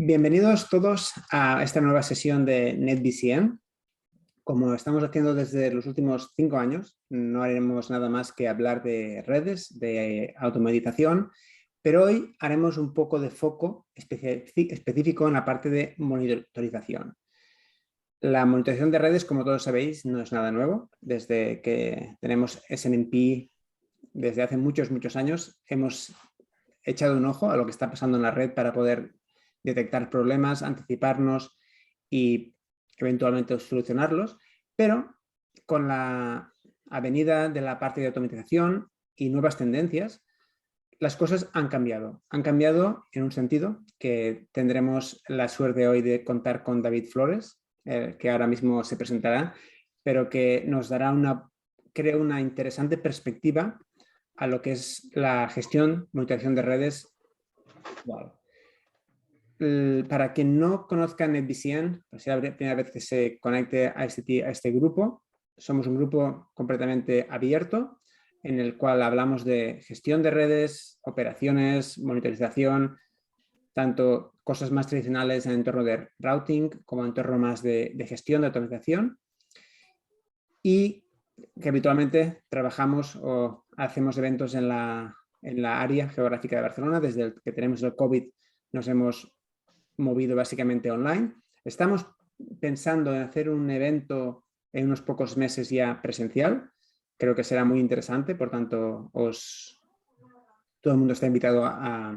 Bienvenidos todos a esta nueva sesión de NetBCM. Como estamos haciendo desde los últimos 5 años, no haremos nada más que hablar de redes, de automatización, pero hoy haremos un poco de foco específico en la parte de monitorización. La monitorización de redes, como todos sabéis, no es nada nuevo. Desde que tenemos SNMP, desde hace muchos años, hemos echado un ojo a lo que está pasando en la red para poder detectar problemas, anticiparnos y eventualmente solucionarlos, pero con la avenida de la parte de automatización y nuevas tendencias, las cosas han cambiado. Han cambiado en un sentido que tendremos la suerte hoy de contar con David Flores, que ahora mismo se presentará, pero que nos dará creo, una interesante perspectiva a lo que es la gestión, monitorización de redes. Wow. Para quien no conozca NetBCM, pues es la primera vez que se conecte a este grupo, somos un grupo completamente abierto en el cual hablamos de gestión de redes, operaciones, monitorización, tanto cosas más tradicionales en el entorno de routing como en entorno más de gestión, de automatización, y que habitualmente trabajamos o hacemos eventos en la área geográfica de Barcelona. Desde que tenemos el COVID nos hemos movido básicamente online. Estamos pensando en hacer un evento en unos pocos meses ya presencial. Creo que será muy interesante, por tanto, todo el mundo está invitado a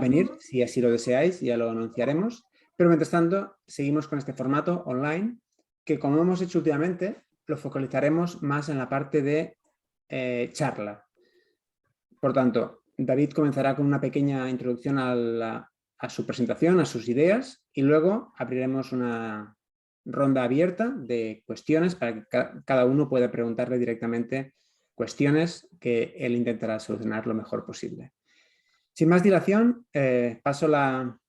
venir, si así lo deseáis, ya lo anunciaremos. Pero mientras tanto, seguimos con este formato online, que como hemos hecho últimamente, lo focalizaremos más en la parte de charla. Por tanto, David comenzará con una pequeña introducción a su presentación, a sus ideas, y luego abriremos una ronda abierta de cuestiones para que cada uno pueda preguntarle directamente cuestiones que él intentará solucionar lo mejor posible. Sin más dilación, te paso la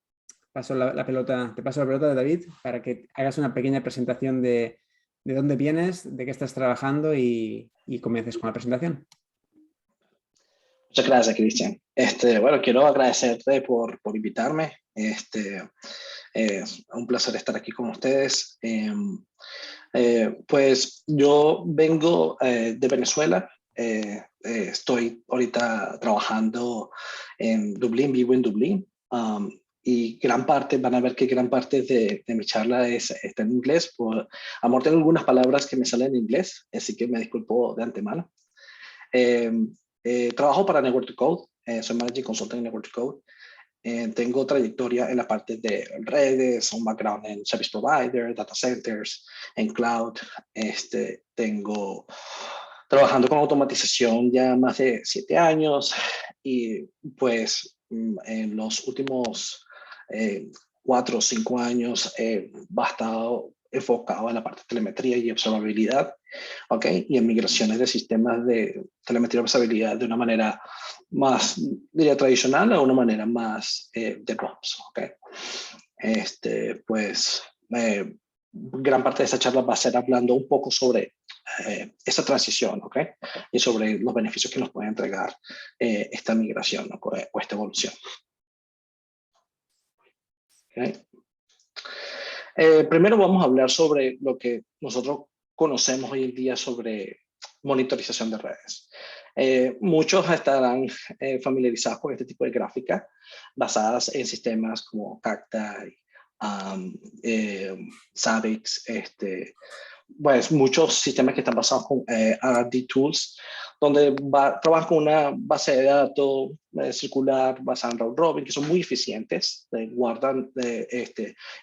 pelota de David para que hagas una pequeña presentación de dónde vienes, de qué estás trabajando y comiences con la presentación. Muchas gracias, Cristian. Bueno, quiero agradecerte por invitarme. Es un placer estar aquí con ustedes. Pues yo vengo de Venezuela. Estoy ahorita trabajando en Dublín, vivo en Dublín. Y van a ver que gran parte de mi charla está en inglés. Por amor, tengo algunas palabras que me salen en inglés, así que me disculpo de antemano. Trabajo para Network to Code, soy Managing Consultant en Network to Code. Tengo trayectoria en la parte de redes, un background en Service Provider, Data Centers, en Cloud. Tengo trabajando con automatización ya más de 7 años y pues en los últimos 4 o 5 años he estado enfocado en la parte de telemetría y observabilidad, ¿ok? Y en migraciones de sistemas de telemetría y observabilidad de una manera más, diría, tradicional a una manera más DevOps, ¿ok? Pues gran parte de esta charla va a ser hablando un poco sobre esta transición, ¿ok? Y sobre los beneficios que nos puede entregar esta migración, ¿no? O esta evolución. ¿Okay? Primero vamos a hablar sobre lo que nosotros conocemos hoy en día sobre monitorización de redes. Muchos estarán familiarizados con este tipo de gráfica basadas en sistemas como Cacti, Zabbix, pues muchos sistemas que están basados con RD Tools, donde trabajan con una base de datos circular basada en round robin, que son muy eficientes, guardan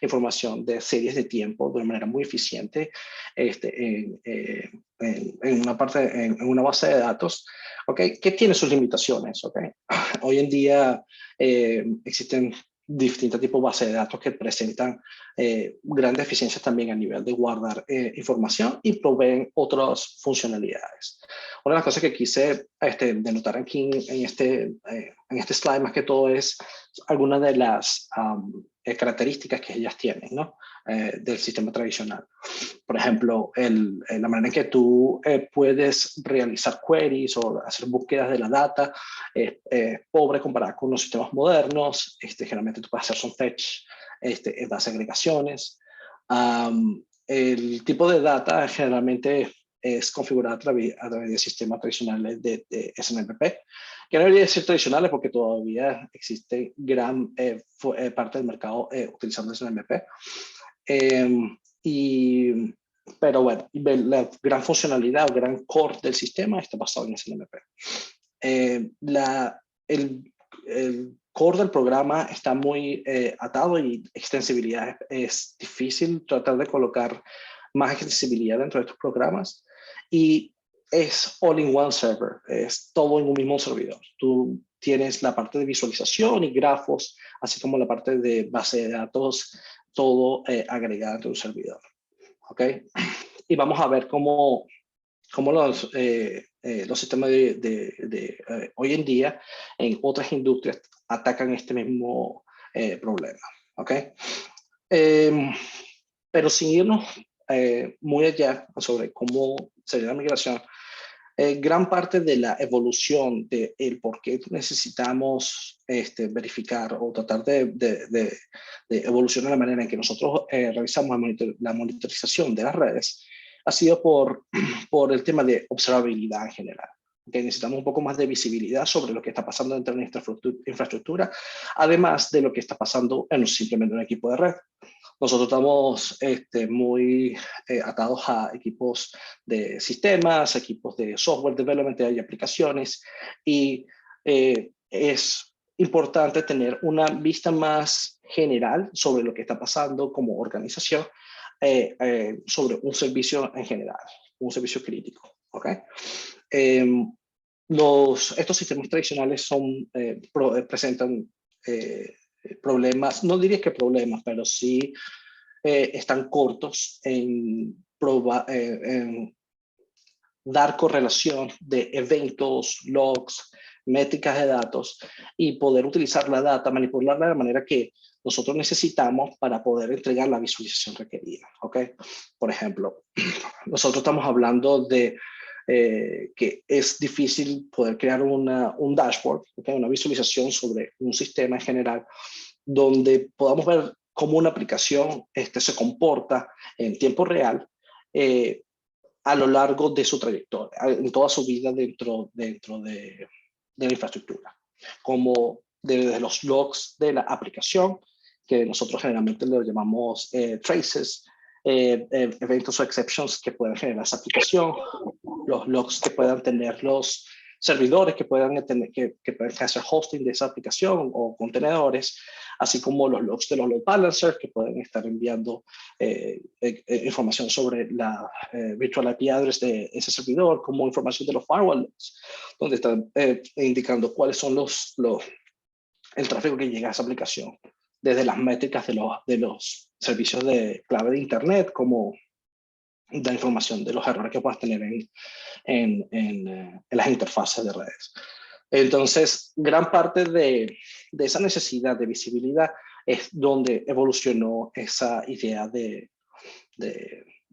información de series de tiempo de una manera muy eficiente en una base de datos, ¿okay? Que tiene sus limitaciones, ¿okay? Hoy en día existen distintos tipos de bases de datos que presentan grandes eficiencias también a nivel de guardar información y proveen otras funcionalidades. Una de las cosas que quise denotar aquí en este slide más que todo es algunas de las características que ellas tienen, ¿no? Del sistema tradicional. Por ejemplo, la manera en que tú puedes realizar queries o hacer búsquedas de la data es pobre comparada con los sistemas modernos. Generalmente tú puedes hacer son fetch en base a agregaciones. El tipo de data generalmente es configurada a través de sistemas tradicionales de SNMP, que no debería ser tradicionales porque todavía existe gran parte del mercado utilizando SNMP. Pero bueno, la gran funcionalidad o gran core del sistema está basado en SNMP. El core del programa está muy atado y extensibilidad es difícil tratar de colocar más extensibilidad dentro de estos programas y es all-in-one server, es todo en un mismo servidor. Tú tienes la parte de visualización y grafos, así como la parte de base de datos, todo agregado en tu servidor. ¿Ok? Y vamos a ver cómo los sistemas hoy en día en otras industrias atacan este mismo problema. ¿Ok? Pero sin irnos muy allá sobre cómo sería la migración, gran parte de la evolución del por qué necesitamos verificar o tratar de evolucionar la manera en que nosotros realizamos la monitorización de las redes ha sido por el tema de observabilidad en general. Okay, necesitamos un poco más de visibilidad sobre lo que está pasando dentro de nuestra infraestructura, además de lo que está pasando en simplemente un equipo de red. Nosotros estamos muy atados a equipos de sistemas, equipos de software development y aplicaciones, y es importante tener una vista más general sobre lo que está pasando como organización, sobre un servicio en general, un servicio crítico. ¿Okay? Estos sistemas tradicionales presentan problemas, no diría que problemas, pero sí están cortos en dar correlación de eventos, logs, métricas de datos y poder utilizar la data, manipularla de la manera que nosotros necesitamos para poder entregar la visualización requerida. ¿Okay? Por ejemplo, nosotros estamos hablando de que es difícil poder crear un dashboard, ¿okay? Una visualización sobre un sistema en general, donde podamos ver cómo una aplicación se comporta en tiempo real a lo largo de su trayectoria, en toda su vida dentro de la infraestructura, como desde los logs de la aplicación, que nosotros generalmente lo llamamos traces, eventos o exceptions que pueden generar esa aplicación, los logs que puedan tener los servidores que puedan hacer hosting de esa aplicación o contenedores, así como los logs de los load balancers que pueden estar enviando información sobre la virtual IP address de ese servidor, como información de los firewall logs, donde están indicando cuáles son el tráfico que llega a esa aplicación, desde las métricas de los servicios de clave de Internet, como la información de los errores que puedas tener en las interfaces de redes. Entonces, gran parte de esa necesidad de visibilidad es donde evolucionó esa idea de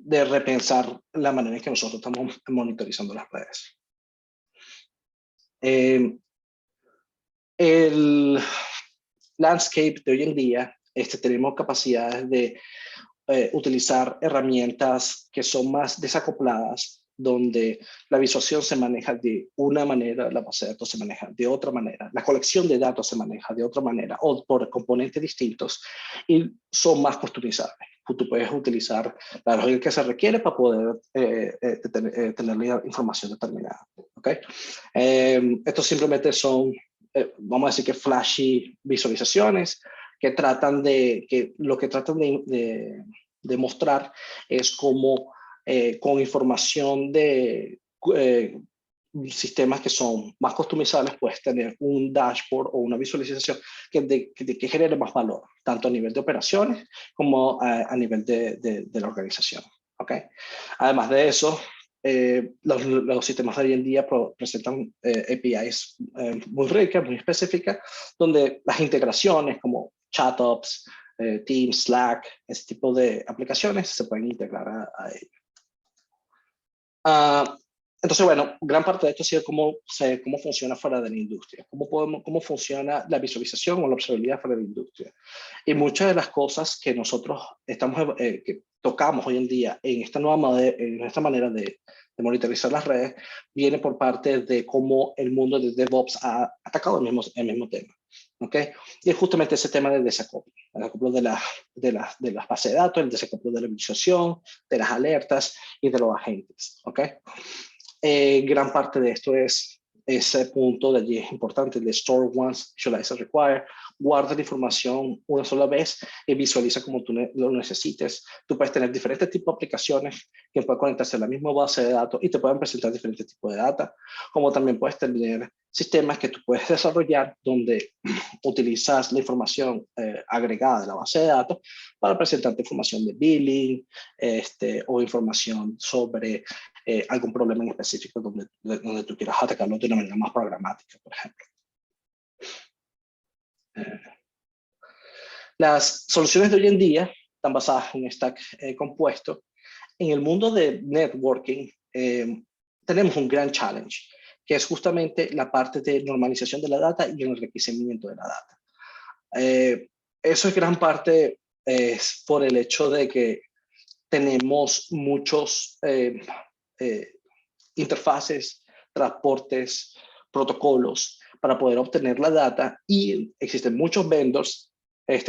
repensar la manera en que nosotros estamos monitorizando las redes. El landscape de hoy en día, tenemos capacidades de utilizar herramientas que son más desacopladas, donde la visualización se maneja de una manera, la base de datos se maneja de otra manera, la colección de datos se maneja de otra manera o por componentes distintos y son más customizables. Tú puedes utilizar la lógica que se requiere para poder tener la información determinada. ¿Okay? Estos simplemente son, vamos a decir que flashy visualizaciones que lo que tratan de mostrar es cómo con información de sistemas que son más customizables puedes tener un dashboard o una visualización que genere más valor, tanto a nivel de operaciones como a nivel de la organización. ¿Okay? Además de eso, los sistemas de hoy en día presentan APIs muy ricas, muy específicas, donde las integraciones como chat ops, Teams, Slack, ese tipo de aplicaciones se pueden integrar a ello. Entonces, bueno, gran parte de esto ha sido cómo funciona fuera de la industria, cómo funciona la visualización o la observabilidad fuera de la industria. Y muchas de las cosas que nosotros que tocamos hoy en día en esta manera de monitorizar las redes, viene por parte de cómo el mundo de DevOps ha atacado el mismo tema. ¿Okay? Y es justamente ese tema del desacoplo, el desacoplo de las bases de datos, el desacoplo de la visualización, de las alertas y de los agentes. ¿Okay? Gran parte de esto es ese punto de allí es importante, el de store once, visualize as required, guarda la información una sola vez y visualiza como tú lo necesites. Tú puedes tener diferentes tipos de aplicaciones que pueden conectarse a la misma base de datos y te pueden presentar diferentes tipos de data, como también puedes tener sistemas que tú puedes desarrollar donde utilizas la información agregada de la base de datos para presentarte información de billing o información sobre algún problema en específico donde tú quieras atacarlo de una manera más programática, por ejemplo. Las soluciones de hoy en día están basadas en stack compuesto. En el mundo de networking tenemos un gran challenge, que es justamente la parte de normalización de la data y el enriquecimiento de la data. Eso es gran parte por el hecho de que tenemos muchos interfaces, transportes, protocolos para poder obtener la data y existen muchos vendors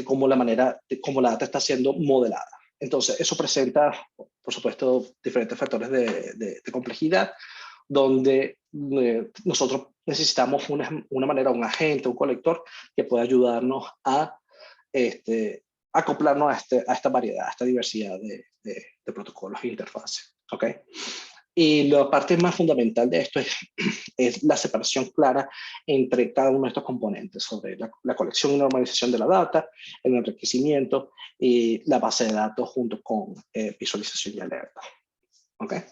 como la data está siendo modelada. Entonces, eso presenta, por supuesto, diferentes factores de complejidad, donde nosotros necesitamos una manera, un agente, un colector que pueda ayudarnos a acoplarnos a esta variedad, a esta diversidad de protocolos e interfaces. ¿Okay? Y la parte más fundamental de esto es la separación clara entre cada uno de estos componentes, sobre la colección y normalización de la data, el enriquecimiento y la base de datos junto con visualización y alerta. ¿Okay?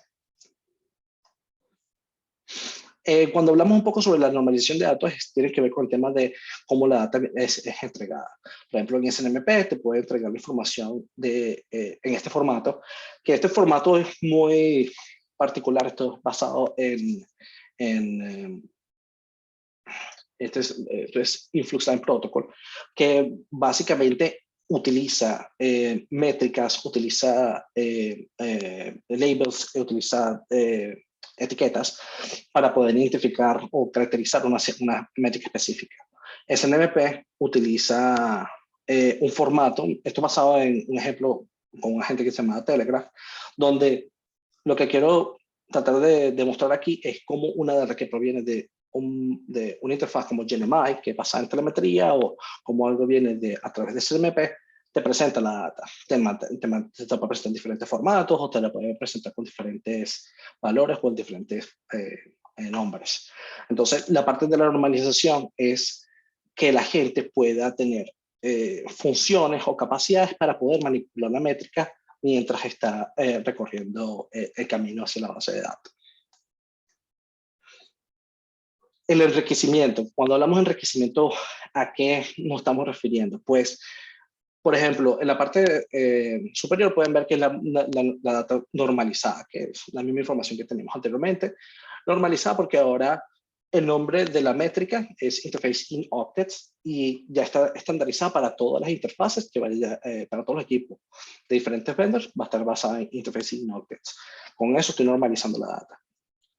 Cuando hablamos un poco sobre la normalización de datos, tiene que ver con el tema de cómo la data es entregada. Por ejemplo, en SNMP te puede entregar la información en este formato, que este formato es muy particular. Esto es basado esto es Influx Line Protocol, que básicamente utiliza métricas, utiliza labels, utiliza etiquetas para poder identificar o caracterizar una métrica específica. SNMP utiliza un formato, esto basado en un ejemplo con un agente que se llama Telegraph, donde lo que quiero tratar de demostrar aquí es cómo una data que proviene de una interfaz como GNMI, que pasa en telemetría, o como algo viene a través de SNMP, te presenta la data. Te puede presentar en diferentes formatos o te la puede presentar con diferentes valores o con diferentes nombres. Entonces, la parte de la normalización es que la gente pueda tener funciones o capacidades para poder manipular la métrica mientras está recorriendo el camino hacia la base de datos. El enriquecimiento. Cuando hablamos de enriquecimiento, ¿a qué nos estamos refiriendo? Pues, por ejemplo, en la parte superior pueden ver que es la data normalizada, que es la misma información que teníamos anteriormente. Normalizada porque ahora el nombre de la métrica es Interface in Octets y ya está estandarizada para todas las interfaces, para todos los equipos de diferentes vendors, va a estar basada en Interface in Octets. Con eso estoy normalizando la data.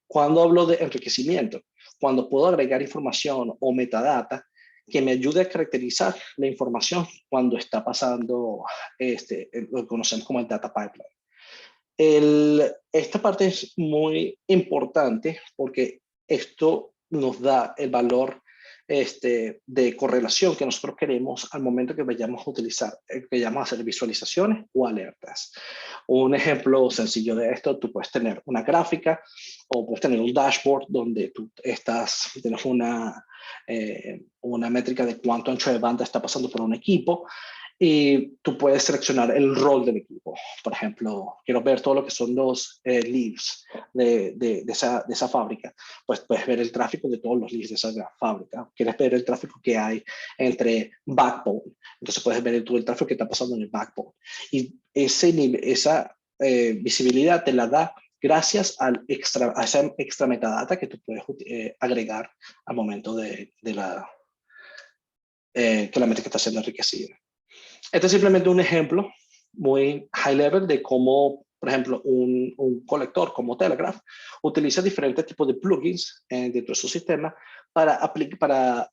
Cuando hablo de enriquecimiento, cuando puedo agregar información o metadata que me ayude a caracterizar la información cuando está pasando lo que conocemos como el data pipeline. Esta parte es muy importante porque esto nos da el valor de correlación que nosotros queremos al momento que vayamos a utilizar, que vayamos a hacer visualizaciones o alertas. Un ejemplo sencillo de esto, tú puedes tener una gráfica o puedes tener un dashboard donde tú tienes una métrica de cuánto ancho de banda está pasando por un equipo Y tú puedes seleccionar el rol del equipo. Por ejemplo, quiero ver todo lo que son los leads de esa fábrica. Pues puedes ver el tráfico de todos los leads de esa fábrica. Quieres ver el tráfico que hay entre backbone. Entonces puedes ver el tráfico que está pasando en el backbone. Y esa visibilidad te la da gracias a esa extra metadata que tú puedes agregar al momento de que la métrica está siendo enriquecida. Este es simplemente un ejemplo muy high level de cómo, por ejemplo, un colector como Telegraph utiliza diferentes tipos de plugins dentro de su sistema para aplicar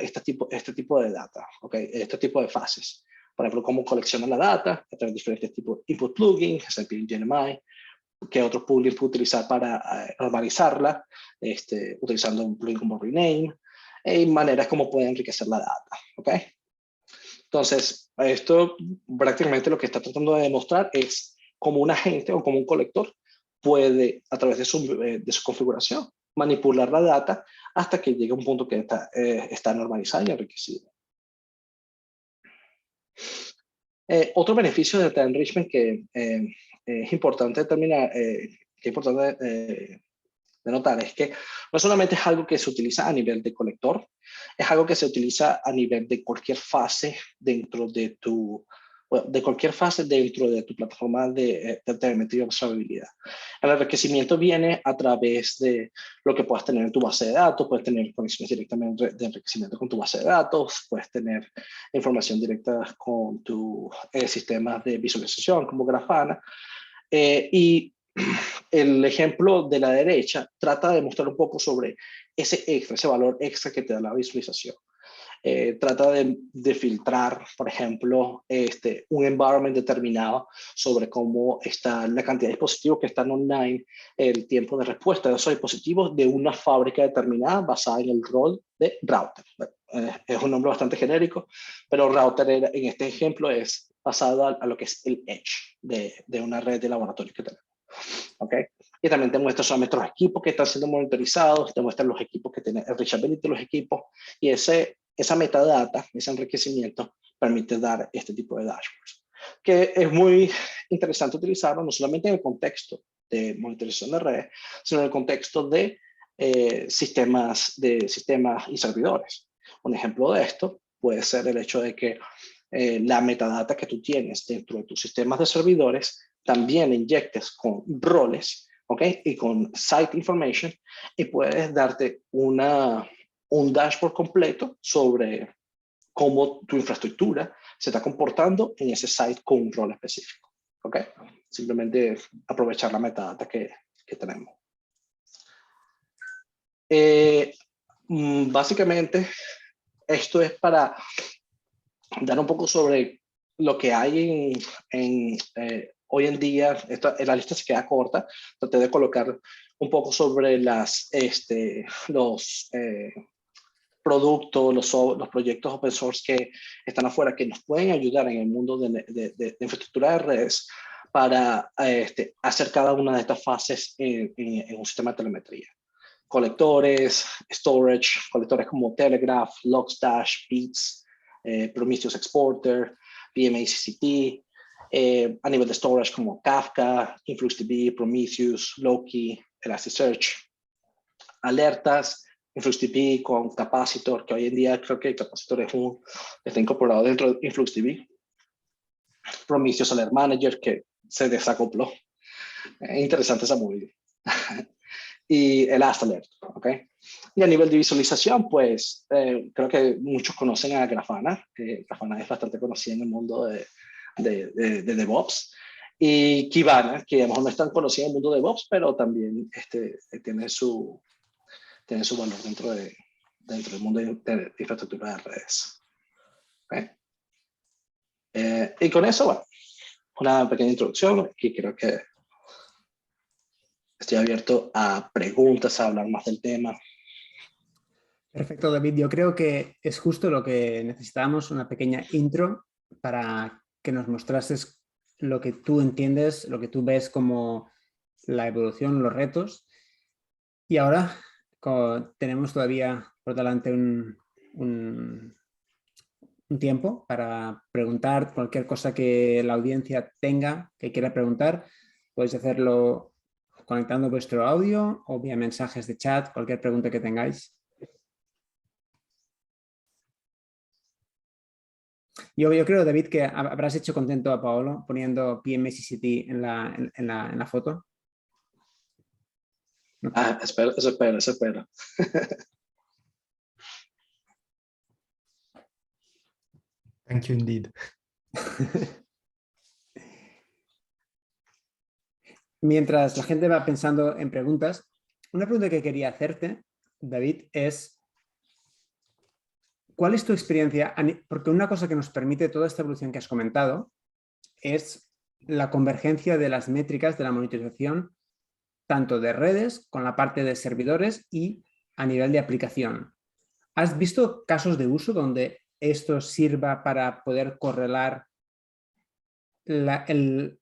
este tipo de data, ¿okay? Este tipo de fases. Por ejemplo, cómo colecciona la data a través de diferentes tipos de input plugins, SAP GNMI, qué otros plugins puede utilizar para normalizarla, utilizando un plugin como Rename, y maneras como puede enriquecer la data, ¿ok? Entonces, esto prácticamente lo que está tratando de demostrar es cómo un agente o como un colector puede, a través de su configuración, manipular la data hasta que llegue a un punto que está normalizada y enriquecida. Otro beneficio de Data Enrichment que es importante determinar, de notar es que no solamente es algo que se utiliza a nivel de colector, es algo que se utiliza a nivel de cualquier fase dentro de tu plataforma de telemetría y observabilidad. El enriquecimiento viene a través de lo que puedas tener en tu base de datos, puedes tener conexiones directamente de enriquecimiento con tu base de datos, puedes tener información directa con tu sistema de visualización como Grafana, y el ejemplo de la derecha trata de mostrar un poco sobre ese valor extra que te da la visualización. Trata de filtrar, por ejemplo, un environment determinado sobre cómo está la cantidad de dispositivos que están online, el tiempo de respuesta de esos dispositivos de una fábrica determinada basada en el rol de router. Es un nombre bastante genérico, pero router en este ejemplo es basado a lo que es el edge de una red de laboratorios que tenemos. ¿Okay? Y también te muestra solamente los equipos que están siendo monitorizados, te muestra los equipos que tienen el reachability de los equipos, y esa metadata, ese enriquecimiento, permite dar este tipo de dashboards, que es muy interesante utilizarlo no solamente en el contexto de monitorización de redes, sino en el contexto de sistemas y servidores. Un ejemplo de esto puede ser el hecho de que la metadata que tú tienes dentro de tus sistemas de servidores también inyectes con roles, ¿ok? Y con site information, y puedes darte un dashboard completo sobre cómo tu infraestructura se está comportando en ese site con un rol específico, ¿ok? Simplemente aprovechar la metadata que tenemos. Básicamente, esto es para dar un poco sobre lo que hay hoy en día. La lista se queda corta. Traté de colocar un poco sobre los productos, los proyectos open source que están afuera, que nos pueden ayudar en el mundo de infraestructura de redes para hacer cada una de estas fases en un sistema de telemetría. Colectores, storage, colectores como Telegraph, Logstash, Beats, Prometheus Exporter, PMA-CCT, a nivel de storage como Kafka, InfluxDB, Prometheus, Loki, Elasticsearch, alertas, InfluxDB con Capacitor, que hoy en día creo que Capacitor está incorporado dentro de InfluxDB, Prometheus Alert Manager, que se desacopló. Interesante esa movida. Y el Alert, ¿ok? Y a nivel de visualización, pues creo que muchos conocen a Grafana. Grafana es bastante conocida en el mundo de DevOps. Y Kibana, que a lo mejor no es tan conocida en el mundo de DevOps, pero también tiene su valor dentro del mundo de infraestructura de redes. ¿Okay? Y con eso, bueno, una pequeña introducción, y creo que estoy abierto a preguntas, a hablar más del tema. Perfecto, David. Yo creo que es justo lo que necesitábamos, una pequeña intro para que nos mostrases lo que tú entiendes, lo que tú ves como la evolución, los retos. Y ahora tenemos todavía por delante un un tiempo para preguntar cualquier cosa que la audiencia tenga, que quiera preguntar. Podéis hacerlo conectando vuestro audio o vía mensajes de chat, cualquier pregunta que tengáis. Yo creo, David, que habrás hecho contento a Paolo poniendo PMSCT en la foto. ¿No? Espero. Thank you indeed. Mientras la gente va pensando en preguntas, una pregunta que quería hacerte, David, es ¿cuál es tu experiencia? Porque una cosa que nos permite toda esta evolución que has comentado es la convergencia de las métricas de la monitorización, tanto de redes con la parte de servidores y a nivel de aplicación. ¿Has visto casos de uso donde esto sirva para poder correlar al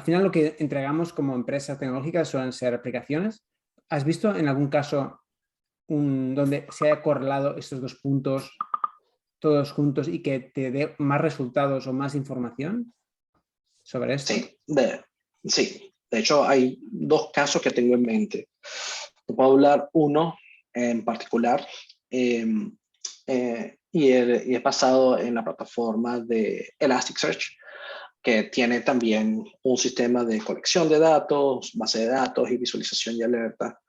final lo que entregamos como empresa tecnológica suelen ser aplicaciones? ¿Has visto en algún caso donde se haya correlado estos dos puntos todos juntos y que te dé más resultados o más información sobre esto? Sí, de hecho hay dos casos que tengo en mente. Te puedo hablar uno en particular y es basado en la plataforma de Elasticsearch, que tiene también un sistema de colección de datos, base de datos y visualización y alerta.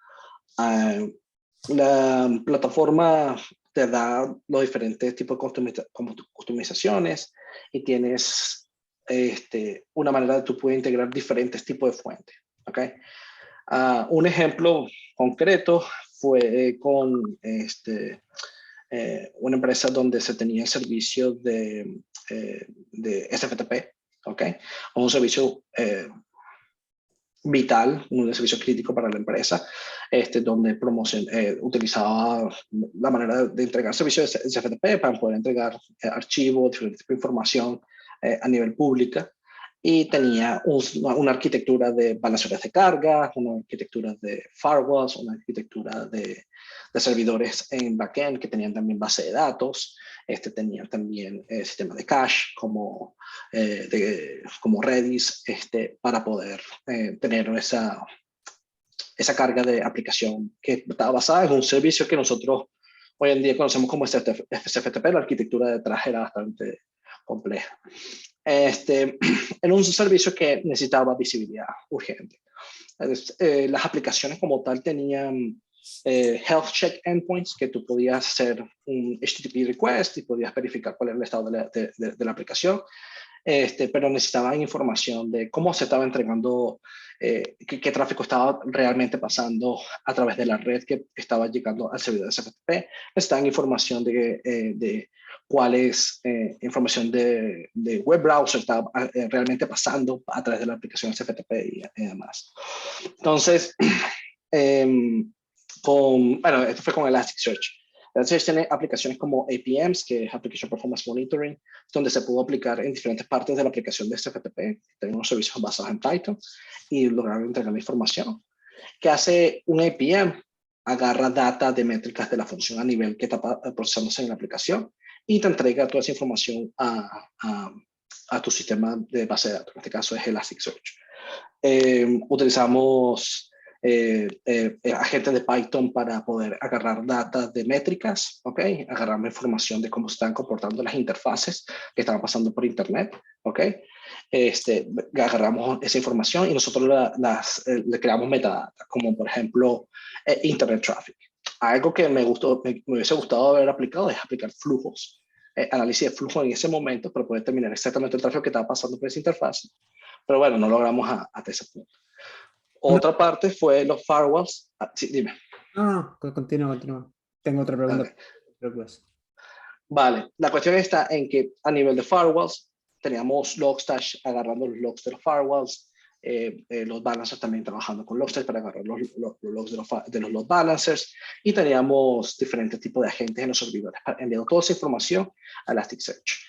La plataforma te da los diferentes tipos de customizaciones y tienes una manera de tú puedes integrar diferentes tipos de fuentes. ¿Okay? Un ejemplo concreto fue con una empresa donde se tenía el servicio de SFTP, ¿okay? Un servicio vital, un servicio crítico para la empresa, donde utilizaba la manera de entregar servicios de SFTP para poder entregar archivos, diferentes tipos de información a nivel pública, y tenía una arquitectura de balanceadores de carga, una arquitectura de firewalls, una arquitectura de servidores en backend que tenían también base de datos, tenían también sistema de cache como Redis, para poder tener esa carga de aplicación que estaba basada en un servicio que nosotros hoy en día conocemos como SFTP. La arquitectura detrás era bastante compleja. Era un servicio que necesitaba visibilidad urgente. Las aplicaciones como tal tenían health check endpoints que tú podías hacer un HTTP request y podías verificar cuál era el estado de la aplicación, pero necesitaban información de cómo se estaba entregando, qué tráfico estaba realmente pasando a través de la red que estaba llegando al servidor de SFTP. Necesitaban información de cuál es información de web browser estaba realmente pasando a través de la aplicación SFTP y demás. Entonces, esto fue con Elasticsearch. Elasticsearch tiene aplicaciones como APMs, que es Application Performance Monitoring, donde se pudo aplicar en diferentes partes de la aplicación de SFTP. Tenemos unos servicios basados en Python y lograr entregar la información. ¿Qué hace un APM? Agarra data de métricas de la función a nivel que está procesándose en la aplicación y te entrega toda esa información a tu sistema de base de datos. En este caso es Elasticsearch. Utilizamos agentes de Python para poder agarrar data de métricas, ¿okay? Agarrar información de cómo se están comportando las interfaces que estaban pasando por internet, ¿okay? Agarramos esa información y nosotros le creamos metadata, como por ejemplo internet traffic. Algo que me hubiese gustado haber aplicado es aplicar flujos, análisis de flujo en ese momento para poder determinar exactamente el tráfico que estaba pasando por esa interfaz. Pero bueno, no logramos hasta ese punto. Otra parte fue los firewalls. Sí, dime. No, continúa. Tengo otra pregunta. Okay. Vale, la cuestión está en que a nivel de firewalls teníamos Logstash agarrando los logs de los firewalls, los balancers también trabajando con Logstash para agarrar los logs de los load balancers, y teníamos diferentes tipos de agentes en los servidores enviando toda esa información a Elasticsearch.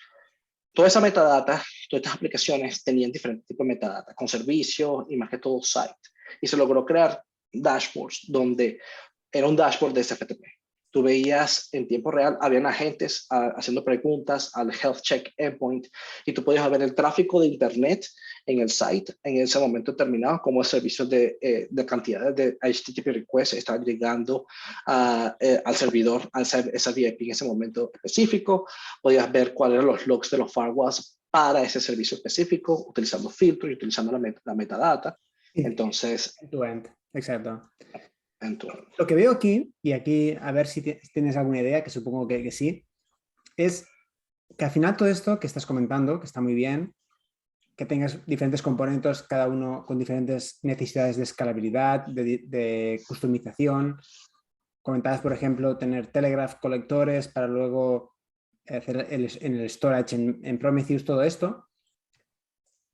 Toda esa metadata, todas estas aplicaciones tenían diferentes tipos de metadata, con servicios y más que todo site. Y se logró crear dashboards donde era un dashboard de SFTP. tú veías en tiempo real, habían agentes haciendo preguntas al health check endpoint y tú podías ver el tráfico de internet en el site en ese momento determinado, como el servicio de cantidades de HTTP requests estaban llegando al servidor, al esa VIP en ese momento específico. Podías ver cuáles eran los logs de los firewalls para ese servicio específico, utilizando filtros y utilizando la metadata. Entonces, end-to-end, exacto. End-to-end. Lo que veo aquí, y aquí a ver si tienes alguna idea, que supongo que sí, es que al final todo esto que estás comentando, que está muy bien, que tengas diferentes componentes, cada uno con diferentes necesidades de escalabilidad, de customización. Comentabas, por ejemplo, tener Telegraph colectores para luego hacer en el storage en Prometheus, todo esto.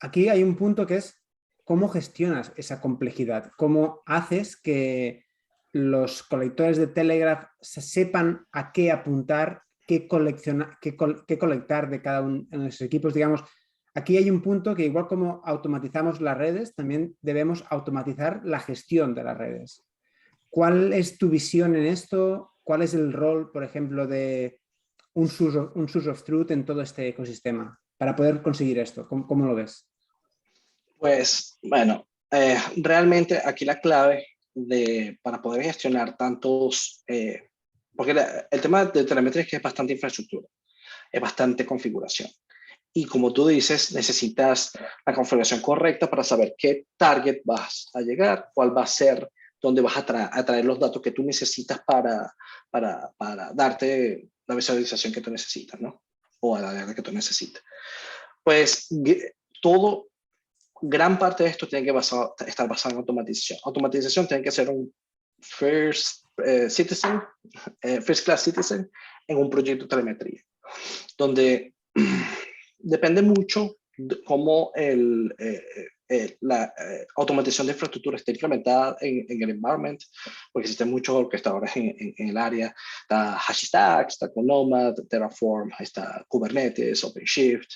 Aquí hay un punto que es cómo gestionas esa complejidad, cómo haces que los colectores de Telegraph sepan a qué apuntar, qué colectar de cada uno de los equipos. Digamos, aquí hay un punto que igual como automatizamos las redes, también debemos automatizar la gestión de las redes. ¿Cuál es tu visión en esto? ¿Cuál es el rol, por ejemplo, de un source of truth en todo este ecosistema para poder conseguir esto? ¿Cómo lo ves? Pues, bueno, realmente aquí la clave para poder gestionar tantos, porque el tema de telemetría es que es bastante infraestructura, es bastante configuración. Y como tú dices, necesitas la configuración correcta para saber qué target vas a llegar, cuál va a ser, dónde vas a traer los datos que tú necesitas para darte la visualización que tú necesitas, ¿no? O a la área que tú necesitas. Pues gran parte de esto tiene que estar basado en automatización. Automatización tiene que ser un first class citizen en un proyecto de telemetría, donde depende mucho de cómo la automatización de infraestructura esté implementada en el environment, porque existen muchos orquestadores en el área. Está HashiStack, está Nomad, Terraform, está Kubernetes, OpenShift.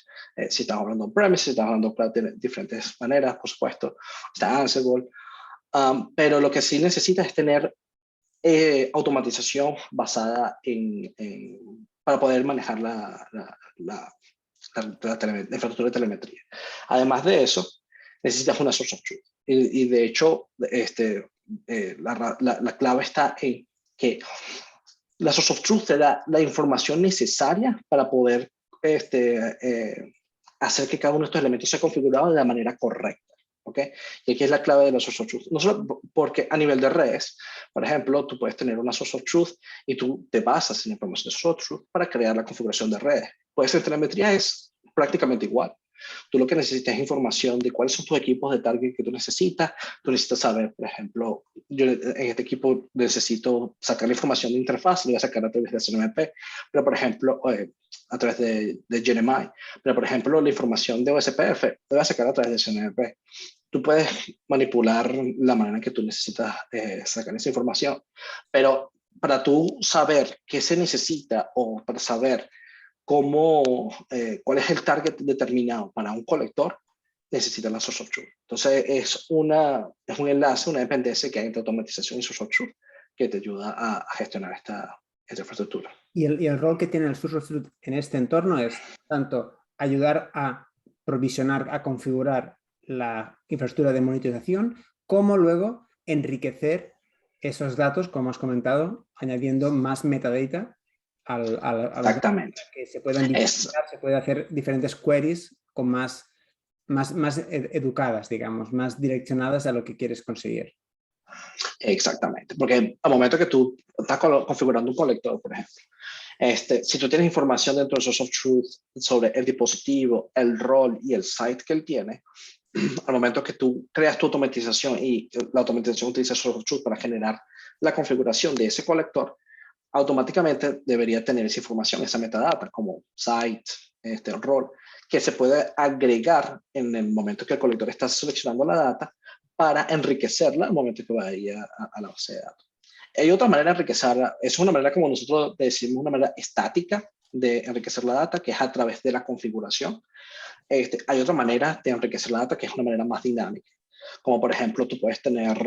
Si estamos hablando on-premise, si estamos hablando cloud de diferentes maneras, por supuesto. Está Ansible. Pero lo que sí necesita es tener automatización basada para poder manejar la infraestructura de telemetría. Además de eso, necesitas una source of truth. Y de hecho, la clave está en que la source of truth te da la información necesaria para poder hacer que cada uno de estos elementos sea configurado de la manera correcta. ¿Okay? Y aquí es la clave de la source of truth. No solo porque a nivel de redes, por ejemplo, tú puedes tener una source of truth y tú te basas en la información de source of truth para crear la configuración de redes. Pues en telemetría es prácticamente igual. Tú lo que necesitas es información de cuáles son tus equipos de target que tú necesitas. Tú necesitas saber, por ejemplo, yo en este equipo necesito sacar la información de interfaz, lo voy a sacar a través de CNMP, pero por ejemplo, a través de GNMI, pero por ejemplo, la información de OSPF, lo voy a sacar a través de CNMP. Tú puedes manipular la manera en que tú necesitas sacar esa información, pero para tú saber qué se necesita o para saber cuál es el target determinado para un colector, necesita la source of truth. Entonces, es un enlace, una dependencia que hay entre automatización y source of truth que te ayuda a gestionar esta infraestructura. Y el rol que tiene el source of truth en este entorno es tanto ayudar a provisionar, a configurar la infraestructura de monitorización, como luego enriquecer esos datos, como has comentado, añadiendo más metadata Exactamente. Que se puedan se puede hacer diferentes queries con más educadas, digamos, más direccionadas a lo que quieres conseguir. Exactamente, porque al momento que tú estás configurando un colector, por ejemplo, si tú tienes información dentro de Source of Truth sobre el dispositivo, el rol y el site que él tiene, al momento que tú creas tu automatización y la automatización utiliza Source of Truth para generar la configuración de ese colector, automáticamente debería tener esa información, esa metadata, como site, rol, que se puede agregar en el momento que el colector está seleccionando la data para enriquecerla al momento que vaya a la base de datos. Hay otra manera de enriquecerla, es una manera como nosotros decimos, una manera estática de enriquecer la data, que es a través de la configuración. Hay otra manera de enriquecer la data que es una manera más dinámica. Como por ejemplo, tú puedes tener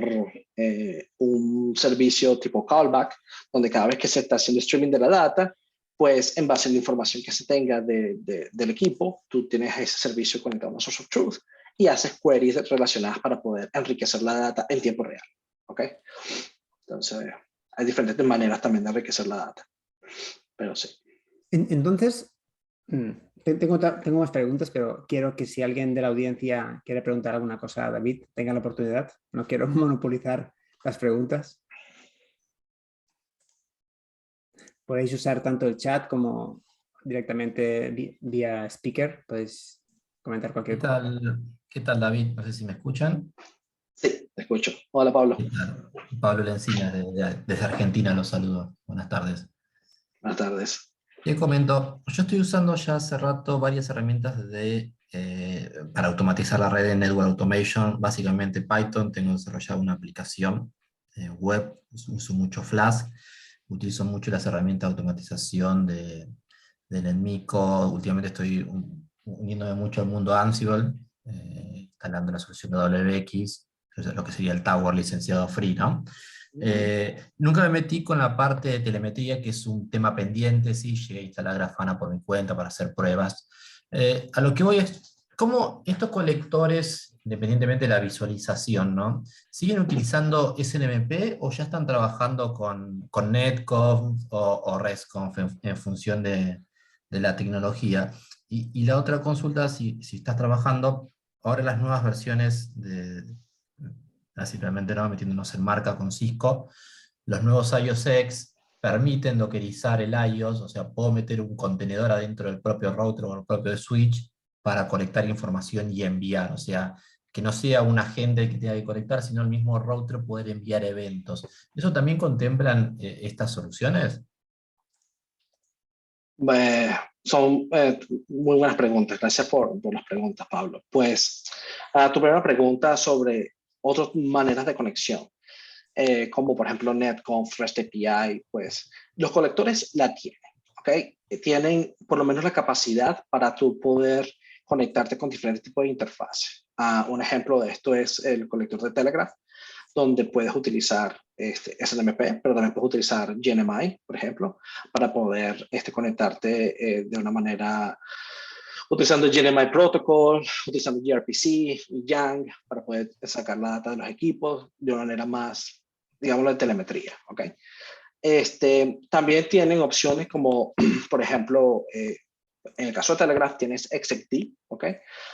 un servicio tipo callback, donde cada vez que se está haciendo streaming de la data, pues en base a la información que se tenga del equipo, tú tienes ese servicio conectado a una source of truth y haces queries relacionadas para poder enriquecer la data en tiempo real. ¿Ok? Entonces, hay diferentes maneras también de enriquecer la data. Pero sí. Entonces, tengo más preguntas, pero quiero que si alguien de la audiencia quiere preguntar alguna cosa a David, tenga la oportunidad. No quiero monopolizar las preguntas. Podéis usar tanto el chat como directamente vía speaker. Podéis comentar cualquier cosa. ¿Qué tal, David? No sé si me escuchan. Sí, te escucho. Hola, Pablo. ¿Qué tal? Pablo Lencinas, desde Argentina, los saludo. Buenas tardes. Buenas tardes. Te comento, yo estoy usando ya hace rato varias herramientas para automatizar la red de Network Automation, básicamente Python. Tengo desarrollado una aplicación web, uso mucho Flask, utilizo mucho las herramientas de automatización de NetMiko. Últimamente estoy uniéndome mucho al mundo Ansible, instalando la solución de WX, lo que sería el Tower licenciado free, ¿no? Nunca me metí con la parte de telemetría, que es un tema pendiente. Sí, llegué a instalar Grafana por mi cuenta para hacer pruebas. A lo que voy es, ¿cómo estos colectores, independientemente de la visualización, ¿no? siguen utilizando SNMP o ya están trabajando con Netconf o RESTconf en función de la tecnología? Y la otra consulta, si estás trabajando ahora en las nuevas versiones simplemente no metiéndonos en marca con Cisco, los nuevos iOS X permiten dockerizar el iOS, o sea, puedo meter un contenedor adentro del propio router o el propio switch para conectar información y enviar, o sea, que no sea un agente que tenga que conectar, sino el mismo router poder enviar eventos. ¿Eso también contemplan estas soluciones? Son muy buenas preguntas. Gracias por las preguntas, Pablo. Pues, tu primera pregunta sobre otras maneras de conexión, como por ejemplo Netconf, REST API, pues los colectores la tienen, ¿ok? Tienen por lo menos la capacidad para tú poder conectarte con diferentes tipos de interfaces. Un ejemplo de esto es el colector de Telegraph, donde puedes utilizar SNMP, pero también puedes utilizar GNMI, por ejemplo, para poder conectarte de una manera utilizando GNMI Protocol, utilizando gRPC, YANG, para poder sacar la data de los equipos de una manera más, digámoslo, de telemetría. ¿Ok? También tienen opciones como, por ejemplo, en el caso de Telegraph tienes execd, ¿ok?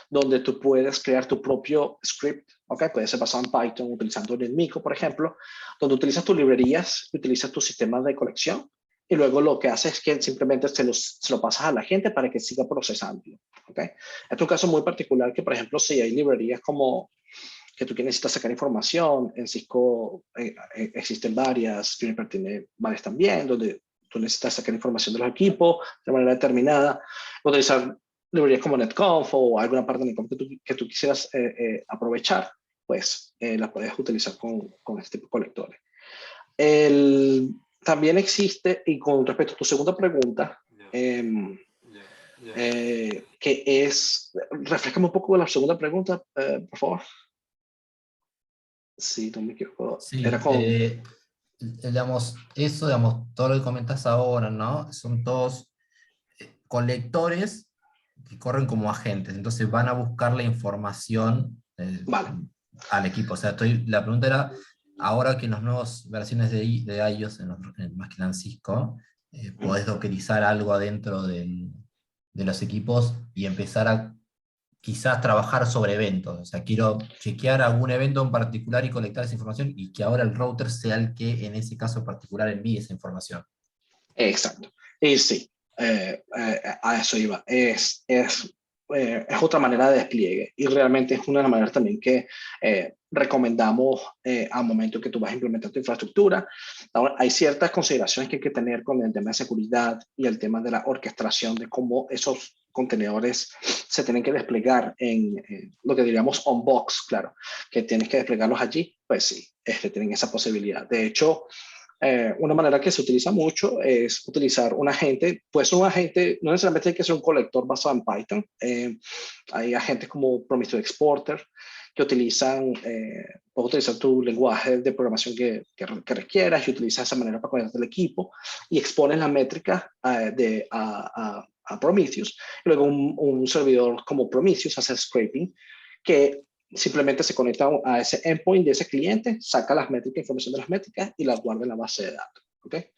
Donde tú puedes crear tu propio script, ¿ok? Puede ser basado en Python, utilizando NetMiko, por ejemplo, donde utilizas tus librerías, utilizas tu sistema de colección, y luego lo que haces es que simplemente se lo pasas a la gente para que siga procesándolo, ¿ok? Este es un caso muy particular que, por ejemplo, si hay librerías como que tú necesitas sacar información, en Cisco existen varias, Juniper tiene varias también, donde tú necesitas sacar información de los equipos de manera determinada, utilizar librerías como Netconf o alguna parte de Netconf que tú quisieras aprovechar, pues la puedes utilizar con este tipo de colectores. También existe, y con respecto a tu segunda pregunta, que es, refrescame un poco la segunda pregunta, por favor. Sí, no me equivoco. Sí, Era con... digamos, todo lo que comentas ahora, ¿no? Son todos colectores que corren como agentes, entonces van a buscar la información Vale. al equipo. O sea, la pregunta era, ahora que en las nuevas versiones de iOS, más que en Cisco, podés dockerizar algo adentro de los equipos y empezar a quizás trabajar sobre eventos. O sea, quiero chequear algún evento en particular y colectar esa información y que ahora el router sea el que en ese caso particular envíe esa información. Exacto. Y sí, a eso iba. Es otra manera de despliegue y realmente es una de las maneras también que recomendamos al momento que tú vas a implementar tu infraestructura. Ahora, hay ciertas consideraciones que hay que tener con el tema de seguridad y el tema de la orquestación de cómo esos contenedores se tienen que desplegar en lo que diríamos on-box, claro, que tienes que desplegarlos allí, pues sí, tienen esa posibilidad. De hecho, una manera que se utiliza mucho es utilizar un agente, pues un agente, no necesariamente hay que ser un colector basado en Python. Hay agentes como Promise to Exporter que utilizan, puedes utilizar tu lenguaje de programación que requieras y utilizas esa manera para conectar el equipo y expones las métricas a Prometheus. Y luego un servidor como Prometheus hace scraping que simplemente se conecta a ese endpoint de ese cliente, saca las métricas, información de las métricas y las guarda en la base de datos. ¿Okay?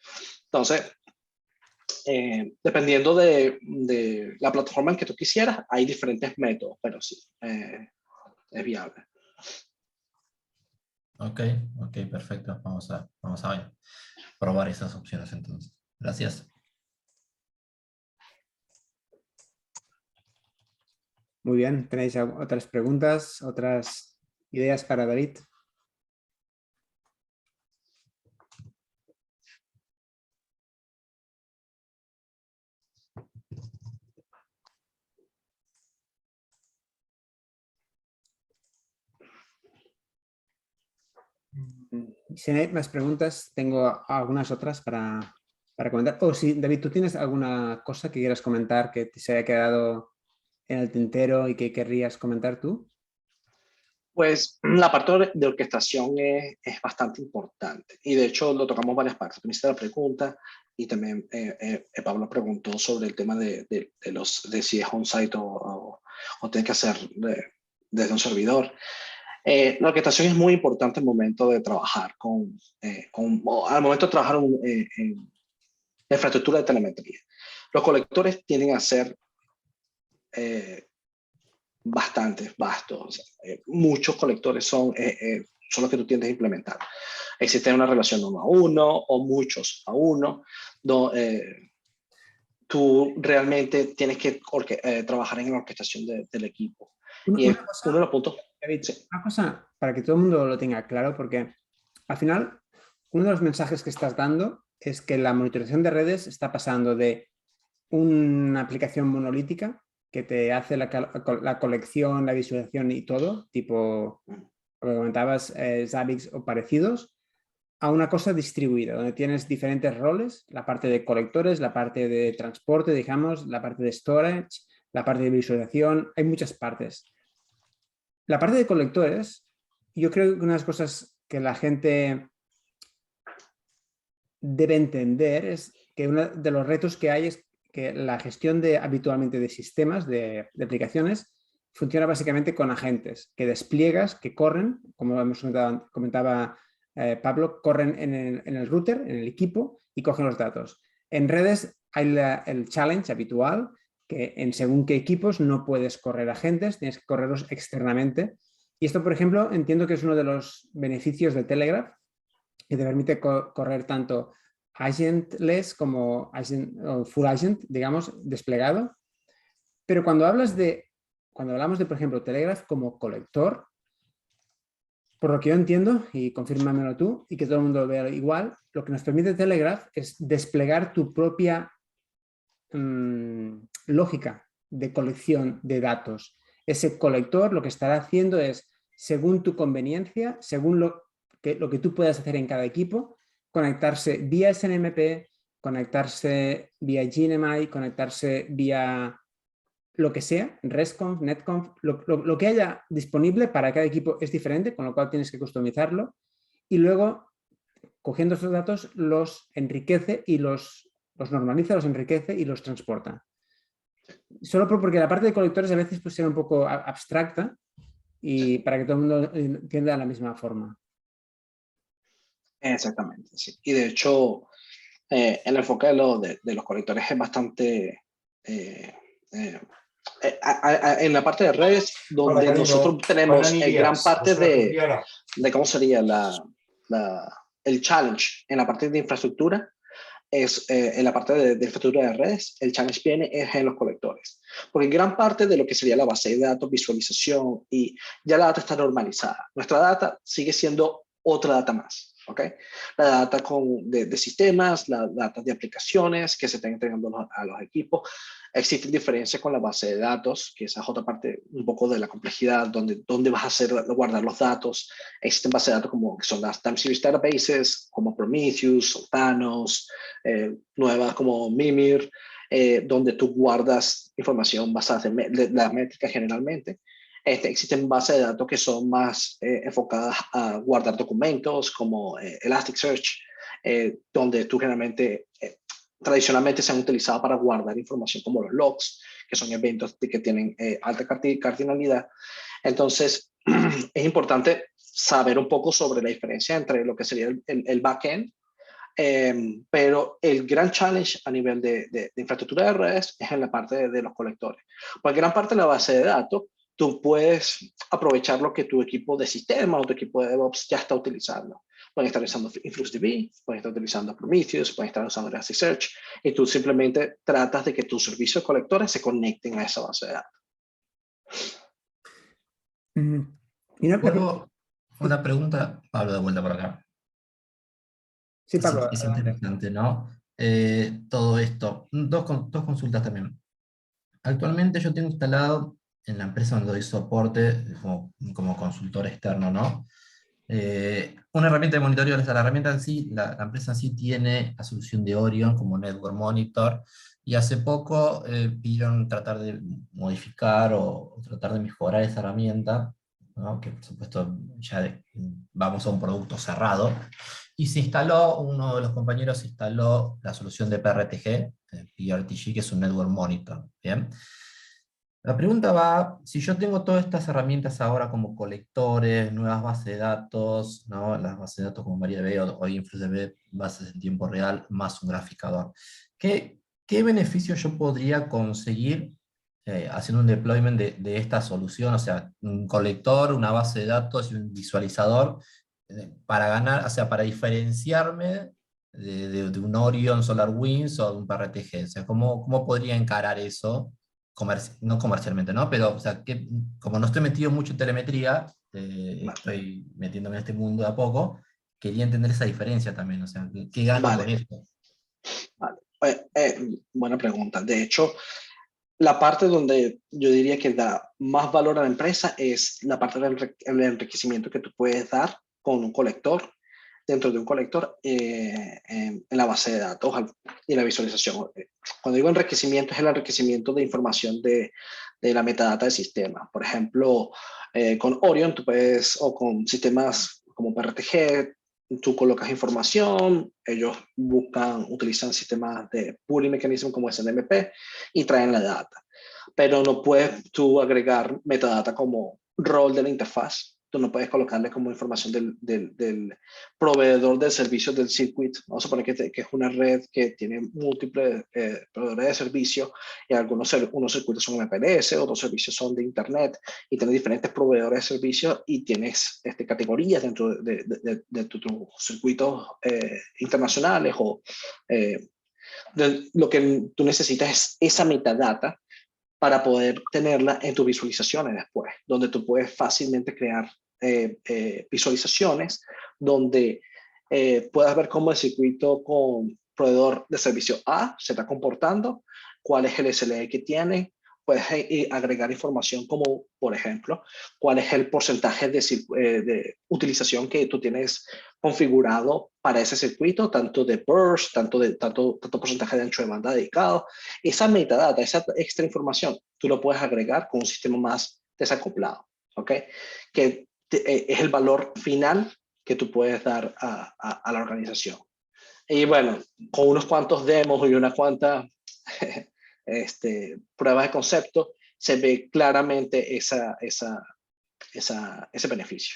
Entonces, dependiendo de la plataforma en que tú quisieras, hay diferentes métodos, pero sí, es viable. Ok, perfecto. Vamos a probar esas opciones entonces. Gracias. Muy bien, ¿tenéis otras preguntas, otras ideas para David? Si no hay más preguntas, tengo algunas otras para comentar. O si, David, ¿tú tienes alguna cosa que quieras comentar que te se haya quedado en el tintero y que querrías comentar tú? Pues la parte de orquestación es bastante importante y de hecho lo tocamos varias partes. Tú me hiciste la pregunta y también Pablo preguntó sobre el tema de si es on-site o tiene que hacer desde un servidor. La orquestación es muy importante al momento de trabajar al momento de trabajar en infraestructura de telemetría. Los colectores tienden a ser bastante vastos. O sea, muchos colectores son los que tú tiendes a implementar. Existe una relación 1 a 1 o muchos a 1. Tú realmente tienes que trabajar en la orquestación del equipo. Y es uno de los puntos. David, sí. Una cosa para que todo el mundo lo tenga claro, porque al final uno de los mensajes que estás dando es que la monitorización de redes está pasando de una aplicación monolítica que te hace la colección, la visualización y todo, tipo, lo que comentabas, Zabbix o parecidos, a una cosa distribuida, donde tienes diferentes roles, la parte de colectores, la parte de transporte, digamos, la parte de storage, la parte de visualización, hay muchas partes. La parte de colectores, yo creo que una de las cosas que la gente debe entender es que uno de los retos que hay es que la gestión habitualmente de sistemas, de aplicaciones, funciona básicamente con agentes que despliegas, que corren, como comentaba Pablo, corren en el router, en el equipo y cogen los datos. En redes hay el challenge habitual, que en según qué equipos no puedes correr agentes, tienes que correrlos externamente. Y esto, por ejemplo, entiendo que es uno de los beneficios de Telegraph, que te permite correr tanto agentless como full agent, digamos, desplegado. Pero cuando hablamos de, por ejemplo, Telegraph como colector, por lo que yo entiendo, y confírmamelo tú, y que todo el mundo lo vea igual, lo que nos permite Telegraph es desplegar tu propia lógica de colección de datos. Ese colector lo que estará haciendo es, según tu conveniencia, según lo que tú puedas hacer en cada equipo, conectarse vía SNMP, conectarse vía GNMI, conectarse vía lo que sea, RESTconf, NetConf, lo que haya disponible para cada equipo es diferente, con lo cual tienes que customizarlo. Y luego, cogiendo esos datos, los enriquece y los normaliza, los enriquece y los transporta. Solo porque la parte de colectores a veces puede ser un poco abstracta y para que todo el mundo entienda de la misma forma. Exactamente, sí. Y de hecho, el enfoque de los colectores es bastante... en la parte de redes, donde nosotros tenemos gran parte de cómo sería el challenge en la parte de infraestructura, es en la parte de infraestructura de redes, el challenge viene es en los colectores. Porque gran parte de lo que sería la base de datos, visualización, y ya la data está normalizada. Nuestra data sigue siendo otra data más. ¿Okay? La data de sistemas, la data de aplicaciones que se están entregando a los equipos. Existen diferencias con la base de datos, que esa es otra parte un poco de la complejidad, donde vas a guardar los datos. Existen bases de datos como que son las time series databases, como Prometheus, Sopranos, nuevas como Mimir, donde tú guardas información basada en las métricas generalmente. Existen bases de datos que son más enfocadas a guardar documentos, como Elasticsearch, donde tú generalmente, tradicionalmente se han utilizado para guardar información como los logs, que son eventos que tienen alta cardinalidad. Entonces, es importante saber un poco sobre la diferencia entre lo que sería el backend, pero el gran challenge a nivel de infraestructura de redes es en la parte de los colectores. Porque gran parte de la base de datos, tú puedes aprovechar lo que tu equipo de sistema o tu equipo de DevOps ya está utilizando. Pueden estar usando InfluxDB, pueden estar utilizando Prometheus, pueden estar usando Elasticsearch, y tú simplemente tratas de que tus servicios colectores se conecten a esa base de datos. Luego, una pregunta, Pablo, de vuelta por acá. Sí, Pablo. Es interesante, ¿no? Todo esto. Dos consultas también. Actualmente yo tengo instalado en la empresa donde doy soporte como consultor externo, ¿no? Una herramienta de monitoreo, la herramienta en sí, la empresa en sí tiene la solución de Orion como Network Monitor, y hace poco pidieron tratar de modificar o tratar de mejorar esa herramienta, ¿no? Que por supuesto ya vamos a un producto cerrado, y se instaló, uno de los compañeros instaló la solución de PRTG, PRTG, que es un Network Monitor, ¿bien? La pregunta va, si yo tengo todas estas herramientas ahora como colectores, nuevas bases de datos, ¿no? Las bases de datos como MariaDB o InfluxDB, bases en tiempo real, más un graficador, ¿qué beneficios yo podría conseguir haciendo un deployment de esta solución? O sea, un colector, una base de datos y un visualizador, para ganar, o sea, para diferenciarme de un Orion SolarWinds o de un PRTG. O sea, ¿cómo podría encarar eso? No comercialmente, ¿no? Pero, o sea, como no estoy metido mucho en telemetría, estoy metiéndome en este mundo de a poco, quería entender esa diferencia también, o sea, ¿qué gano con esto? Vale. Buena pregunta. De hecho, la parte donde yo diría que da más valor a la empresa es la parte del enriquecimiento que tú puedes dar con un colector, dentro de un colector, en la base de datos y la visualización. Cuando digo enriquecimiento, es el enriquecimiento de información de la metadata del sistema. Por ejemplo, con Orion tú puedes, o con sistemas como PRTG, tú colocas información, ellos utilizan sistemas de pooling mechanism como SNMP y traen la data. Pero no puedes tú agregar metadata como rol de la interfaz. Tú no puedes colocarle como información del proveedor de servicios del circuito. Vamos a suponer que es una red que tiene múltiples proveedores de servicios, y unos circuitos son MPLS, otros servicios son de Internet, y tienes diferentes proveedores de servicios y tienes categorías dentro de tus circuitos internacionales, o lo que tú necesitas es esa metadata para poder tenerla en tus visualizaciones después, donde tú puedes fácilmente crear visualizaciones donde puedas ver cómo el circuito con proveedor de servicio A se está comportando, cuál es el SLA que tiene. Puedes agregar información como, por ejemplo, cuál es el porcentaje de utilización que tú tienes configurado para ese circuito, tanto de burst, tanto porcentaje de ancho de banda dedicado. Esa metadata, esa extra información, tú lo puedes agregar con un sistema más desacoplado, ¿ok? Que es el valor final que tú puedes dar a la organización. Y bueno, con unos cuantos demos y unas cuantas pruebas de concepto, se ve claramente ese beneficio.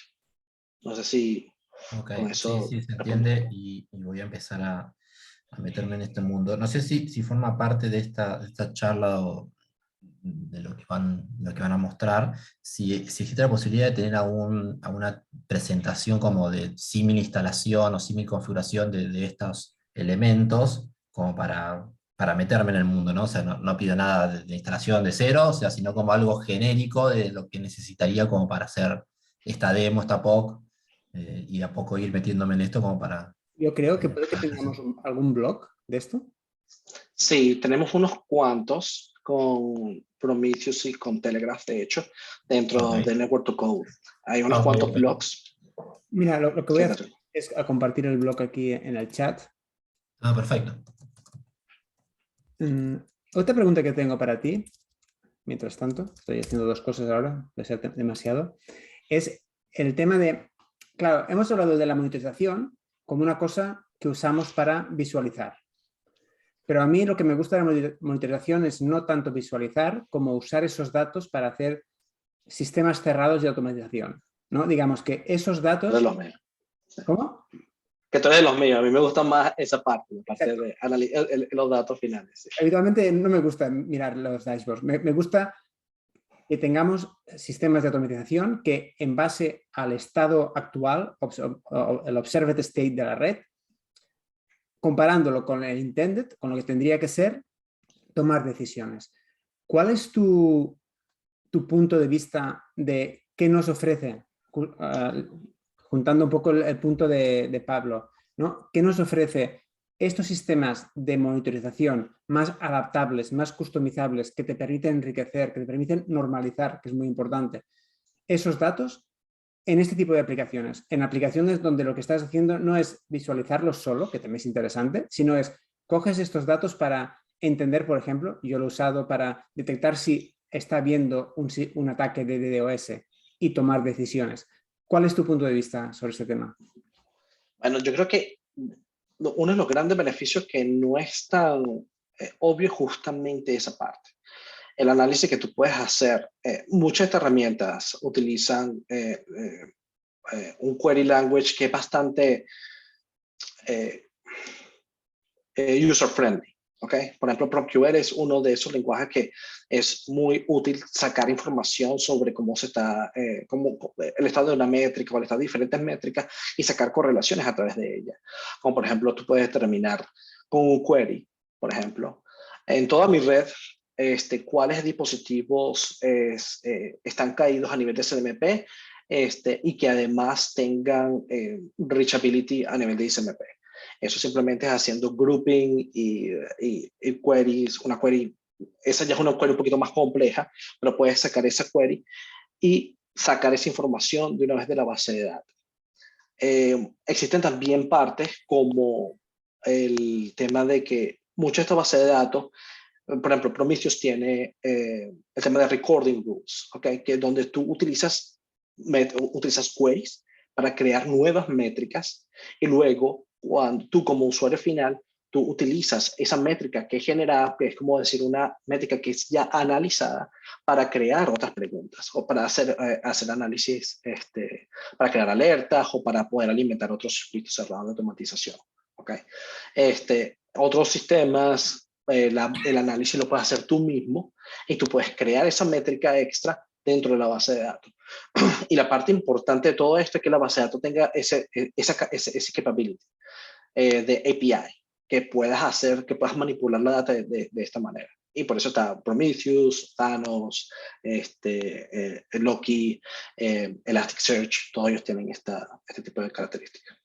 No sé si con eso... Sí, se entiende, y voy a empezar a meterme en este mundo. No sé si forma parte de esta charla o de lo que van a mostrar, si existe la posibilidad de tener alguna presentación como de símil instalación o símil configuración de estos elementos, como para meterme en el mundo, ¿no? O sea, no pido nada de instalación de cero, o sea, sino como algo genérico de lo que necesitaría como para hacer esta demo, esta POC, y a poco ir metiéndome en esto como para... Yo creo que puede que tengamos algún blog de esto. Sí, tenemos unos cuantos con Prometheus y con Telegraph, de hecho, dentro de Network to Code. Hay unos cuantos blogs. Mira, lo que voy a hacer es a compartir el blog aquí en el chat. Perfecto. Otra pregunta que tengo para ti mientras tanto, estoy haciendo dos cosas ahora, de ser demasiado, es el tema de, claro, hemos hablado de la monitorización como una cosa que usamos para visualizar. Pero a mí lo que me gusta de la monitorización es no tanto visualizar como usar esos datos para hacer sistemas cerrados de automatización, ¿no? Digamos que esos datos... De los míos. ¿Cómo? Que tú eres de los míos. A mí me gusta más esa parte, la parte de los datos finales. Sí. Habitualmente no me gusta mirar los dashboards. Me gusta que tengamos sistemas de automatización que en base al estado actual, el observed state de la red, comparándolo con el intended, con lo que tendría que ser, tomar decisiones. ¿Cuál es tu punto de vista de qué nos ofrece, juntando un poco el punto de Pablo, ¿no? ¿Qué nos ofrece estos sistemas de monitorización más adaptables, más customizables, que te permiten enriquecer, que te permiten normalizar, que es muy importante, esos datos en este tipo de aplicaciones? En aplicaciones donde lo que estás haciendo no es visualizarlos solo, que también es interesante, sino es coges estos datos para entender, por ejemplo, yo lo he usado para detectar si está habiendo un ataque de DDoS y tomar decisiones. ¿Cuál es tu punto de vista sobre este tema? Bueno, yo creo que uno de los grandes beneficios que no es tan obvio justamente esa parte. El análisis que tú puedes hacer. Muchas de estas herramientas utilizan un query language que es bastante user-friendly. ¿Okay? Por ejemplo, PromQL es uno de esos lenguajes que es muy útil sacar información sobre cómo se está, el estado de una métrica o el estado de diferentes métricas y sacar correlaciones a través de ella. Como por ejemplo, tú puedes determinar con un query, por ejemplo, en toda mi red, cuáles dispositivos están caídos a nivel de CDMP y que además tengan reachability a nivel de ICMP. Eso simplemente es haciendo grouping y queries, una query, esa ya es una query un poquito más compleja, pero puedes sacar esa query y sacar esa información de una vez de la base de datos. Existen también partes como el tema de que muchas de estas bases de datos, por ejemplo, Prometheus tiene el tema de recording rules, ¿okay? Que es donde tú utilizas queries para crear nuevas métricas y luego cuando tú como usuario final, tú utilizas esa métrica que es generada, que es como decir una métrica que es ya analizada para crear otras preguntas o para hacer análisis, para crear alertas o para poder alimentar otros circuitos cerrados de automatización. ¿Okay? Otros sistemas, el análisis lo puedes hacer tú mismo y tú puedes crear esa métrica extra dentro de la base de datos. Y la parte importante de todo esto es que la base de datos tenga ese capability de API, que puedas manipular la data de esta manera. Y por eso está Prometheus, Thanos, Loki, Elasticsearch, todos ellos tienen este tipo de características.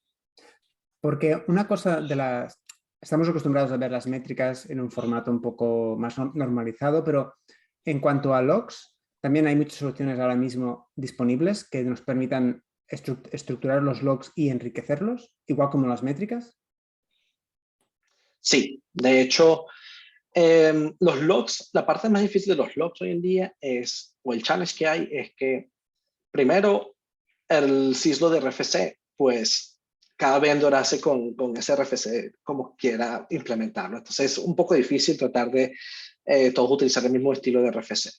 Porque una cosa de las... Estamos acostumbrados a ver las métricas en un formato un poco más normalizado, pero en cuanto a logs, también hay muchas soluciones ahora mismo disponibles que nos permitan estructurar los logs y enriquecerlos, igual como las métricas. Sí, de hecho, los logs, la parte más difícil de los logs hoy en día es, o el challenge que hay, es que primero el sislo de RFC, pues cada vendor hace con ese RFC como quiera implementarlo. Entonces es un poco difícil tratar de todos utilizar el mismo estilo de RFC.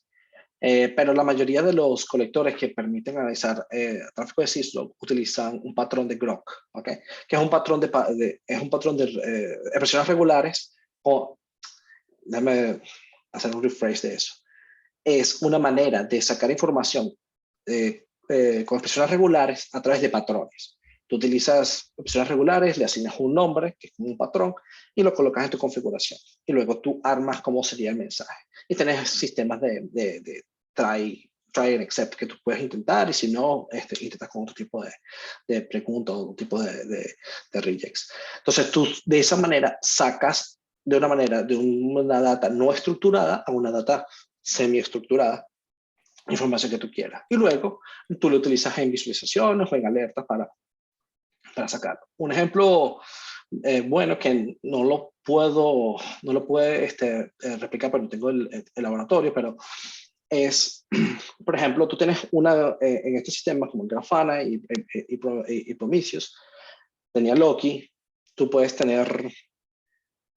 Pero la mayoría de los colectores que permiten analizar tráfico de syslog utilizan un patrón de Grok, ¿okay? Que es un patrón de expresiones regulares, o déjame hacer un rephrase de eso. Es una manera de sacar información con expresiones regulares a través de patrones. Tú utilizas expresiones regulares, le asignas un nombre, que es como un patrón, y lo colocas en tu configuración. Y luego tú armas cómo sería el mensaje. Y tenés sistemas de try and accept que tú puedes intentar, y si no, intentas con otro tipo de preguntas o otro tipo de rejects. Entonces tú de esa manera sacas de una data no estructurada a una data semi-estructurada información que tú quieras. Y luego tú lo utilizas en visualizaciones o en alertas para sacarlo. Un ejemplo bueno que no lo puedo replicar porque no tengo el laboratorio, pero es, por ejemplo, tú tienes en este sistema como Grafana y Prometheus, tenía Loki, tú puedes tener,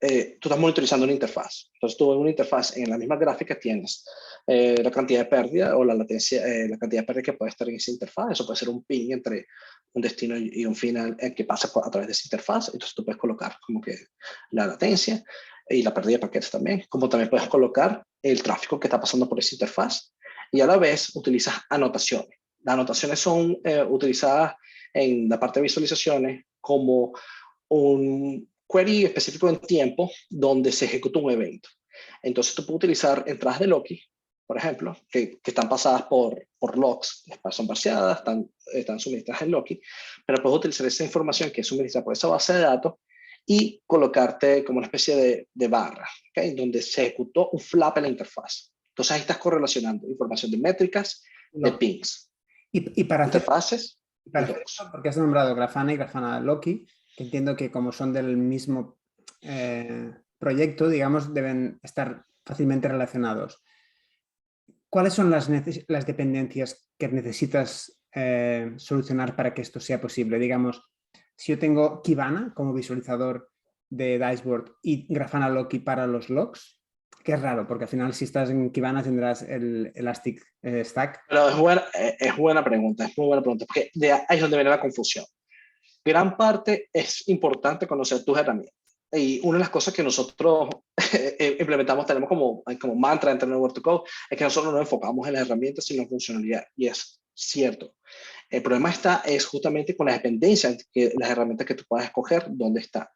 tú estás monitorizando una interfaz. Entonces tú en una interfaz, en la misma gráfica tienes la cantidad de pérdida o la latencia, la cantidad de pérdida que puede estar en esa interfaz. Eso puede ser un ping entre un destino y un final que pasa a través de esa interfaz. Entonces tú puedes colocar como que la latencia y la pérdida de paquetes también, como también puedes colocar el tráfico que está pasando por esa interfaz, y a la vez utilizas anotaciones. Las anotaciones son utilizadas en la parte de visualizaciones como un query específico en tiempo donde se ejecuta un evento. Entonces tú puedes utilizar entradas de Loki, por ejemplo, que están pasadas por logs, son parseadas, están suministradas en Loki, pero puedes utilizar esa información que es suministrada por esa base de datos y colocarte como una especie de barra, ¿okay? Donde se ejecutó un flap en la interfaz. Entonces ahí estás correlacionando información de métricas, de pings, Y para hacer, interfaces y esto, logs. porque has nombrado Grafana y Grafana Loki, que entiendo que como son del mismo proyecto, digamos, deben estar fácilmente relacionados. ¿Cuáles son las dependencias que necesitas solucionar para que esto sea posible? Digamos, si yo tengo Kibana como visualizador de dashboard y Grafana Loki para los logs, que es raro, porque al final si estás en Kibana tendrás el Elastic Stack. Pero es buena pregunta, es muy buena pregunta, porque ahí es donde viene la confusión. Gran parte es importante conocer tus herramientas. Y una de las cosas que nosotros implementamos, tenemos como mantra dentro de Word to Code, es que nosotros no nos enfocamos en las herramientas, sino en funcionalidad. Y es cierto. El problema es justamente con las dependencias, las herramientas que tú puedas escoger, dónde está.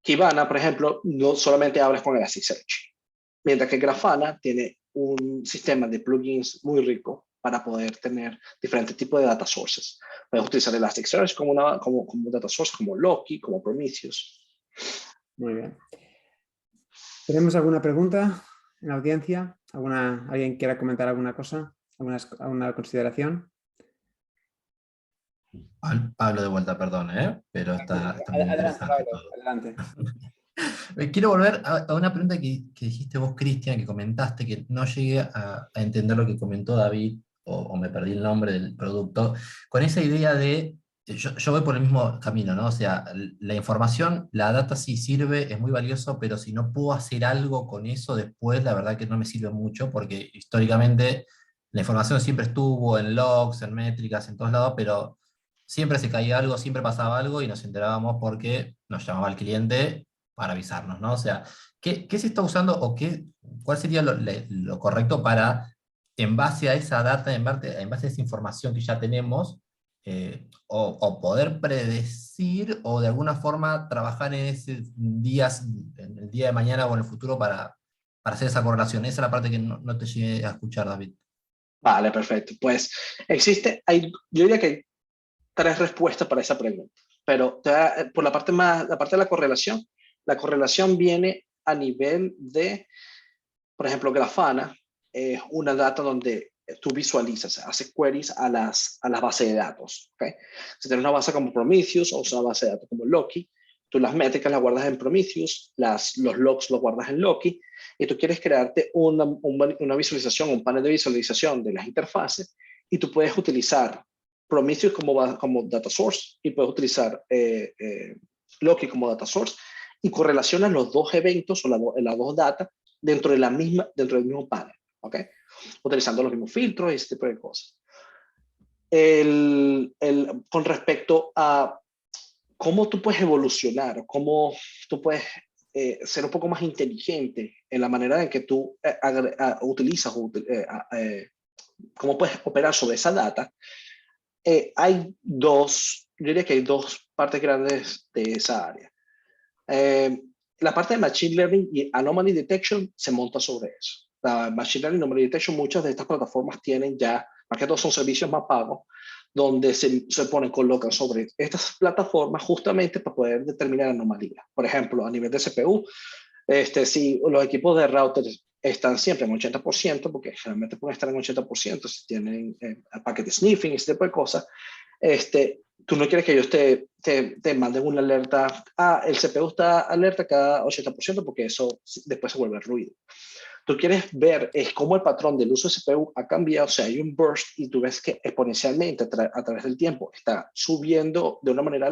Kibana, por ejemplo, no solamente hablas con Elasticsearch, mientras que Grafana tiene un sistema de plugins muy rico para poder tener diferentes tipos de data sources. Puedes utilizar Elasticsearch como data source, como Loki, como Prometheus. Muy bien. ¿Tenemos alguna pregunta en la audiencia? ¿Alguien quiera comentar alguna cosa? ¿Alguna consideración? Pablo de vuelta, perdón, pero está muy Adelante, interesante Pablo, todo. adelante. Quiero volver a una pregunta que dijiste vos, Cristian, que comentaste, que no llegué a entender lo que comentó David, o me perdí el nombre del producto, con esa idea de, yo voy por el mismo camino, ¿no? O sea, la información, la data sí sirve, es muy valioso, pero si no puedo hacer algo con eso después, la verdad que no me sirve mucho, porque históricamente la información siempre estuvo en logs, en métricas, en todos lados, pero siempre se caía algo, siempre pasaba algo y nos enterábamos porque nos llamaba el cliente para avisarnos, ¿no? O sea, ¿qué se está usando o cuál sería lo correcto para, en base a esa data, en base a esa información que ya tenemos, o poder predecir o de alguna forma trabajar en en el día de mañana o en el futuro para hacer esa correlación? Esa es la parte que no te llegué a escuchar, David. Vale, perfecto. Pues yo diría que hay tres respuestas para esa pregunta, pero por la parte de la correlación viene a nivel de, por ejemplo, Grafana es una data donde tú visualizas, haces queries a las bases de datos. ¿Okay? Si tienes una base como Prometheus o una base de datos como Loki, tú las métricas las guardas en Prometheus, los logs los guardas en Loki, y tú quieres crearte una visualización, un panel de visualización de las interfaces, y tú puedes utilizar Prometheus como data source y puedes utilizar Loki como data source y correlacionas los dos eventos o las dos data dentro del mismo panel, ¿ok? Utilizando los mismos filtros y ese tipo de cosas. Con respecto a cómo tú puedes evolucionar, cómo tú puedes ser un poco más inteligente en la manera en que tú utilizas, cómo puedes operar sobre esa data, yo diría que hay dos partes grandes de esa área. La parte de Machine Learning y Anomaly Detection se monta sobre eso. La Machine Learning y Anomaly Detection, muchas de estas plataformas tienen ya, más que todo son servicios más pagos, donde se colocan sobre estas plataformas justamente para poder determinar anomalías. Por ejemplo, a nivel de CPU, si los equipos de routers están siempre en 80%, porque generalmente pueden estar en 80% si tienen paquete sniffing, ese tipo de cosas, tú no quieres que ellos te manden una alerta, el CPU está alerta cada 80%, porque eso después se vuelve ruido. tú quieres ver es cómo el patrón del uso de CPU ha cambiado, o sea, hay un burst y tú ves que exponencialmente a través del tiempo está subiendo de una manera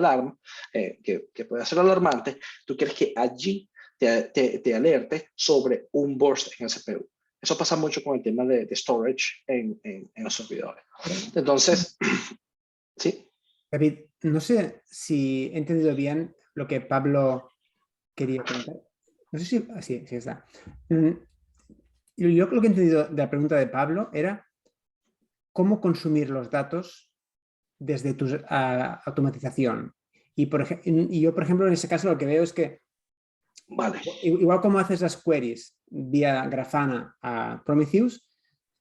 que puede ser alarmante, tú quieres que allí te alerte sobre un burst en el CPU. Eso pasa mucho con el tema de storage en los servidores. Entonces, ¿sí? David, no sé si he entendido bien lo que Pablo quería comentar. No sé si... Sí, sí está. Yo lo que he entendido de la pregunta de Pablo era cómo consumir los datos desde tu automatización. Y yo, por ejemplo, en ese caso lo que veo es que Vale. igual como haces las queries vía Grafana a Prometheus,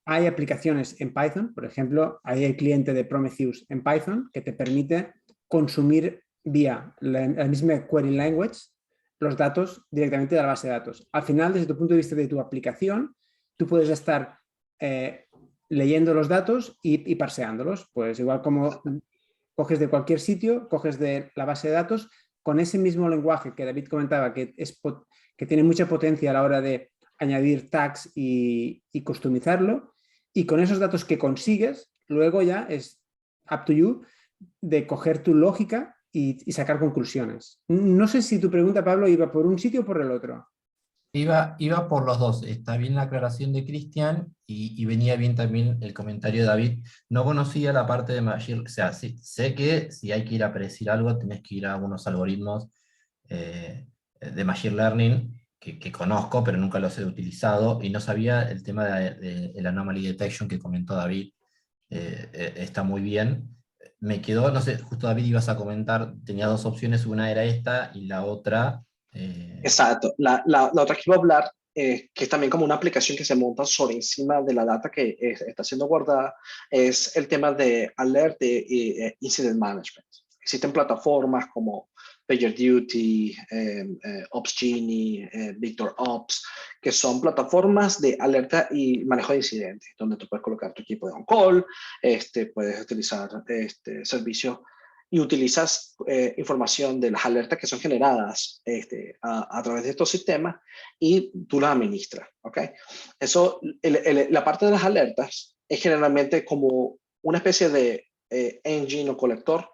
hay aplicaciones en Python, por ejemplo, hay el cliente de Prometheus en Python que te permite consumir vía la misma query language los datos directamente de la base de datos. Al final, desde tu punto de vista de tu aplicación, tú puedes estar leyendo los datos y parseándolos. Pues igual como coges de cualquier sitio, coges de la base de datos, con ese mismo lenguaje que David comentaba, que tiene mucha potencia a la hora de añadir tags y customizarlo, y con esos datos que consigues, luego ya es up to you de coger tu lógica y sacar conclusiones. No sé si tu pregunta, Pablo, iba por un sitio o por el otro. Iba por los dos. Está bien la aclaración de Cristian y venía bien también el comentario de David. No conocía la parte de Machine, o sea, sí, sé que si hay que ir a predecir algo, tenés que ir a unos algoritmos de Machine Learning que conozco, pero nunca los he utilizado, y no sabía el tema del Anomaly Detection que comentó David. Está muy bien. Me quedó, no sé, justo David ibas a comentar, tenía dos opciones, una era esta y la otra... Exacto. La otra que iba a hablar, que es también como una aplicación que se monta sobre encima de la data que está siendo guardada, es el tema de alert de incident management. Existen plataformas como PagerDuty, Opsgenie, VictorOps, que son plataformas de alerta y manejo de incidentes, donde tú puedes colocar tu equipo de on-call, puedes utilizar servicios y utilizas información de las alertas que son generadas a través de estos sistemas y tú las administras, ¿ok? Eso, la parte de las alertas es generalmente como una especie de engine o colector.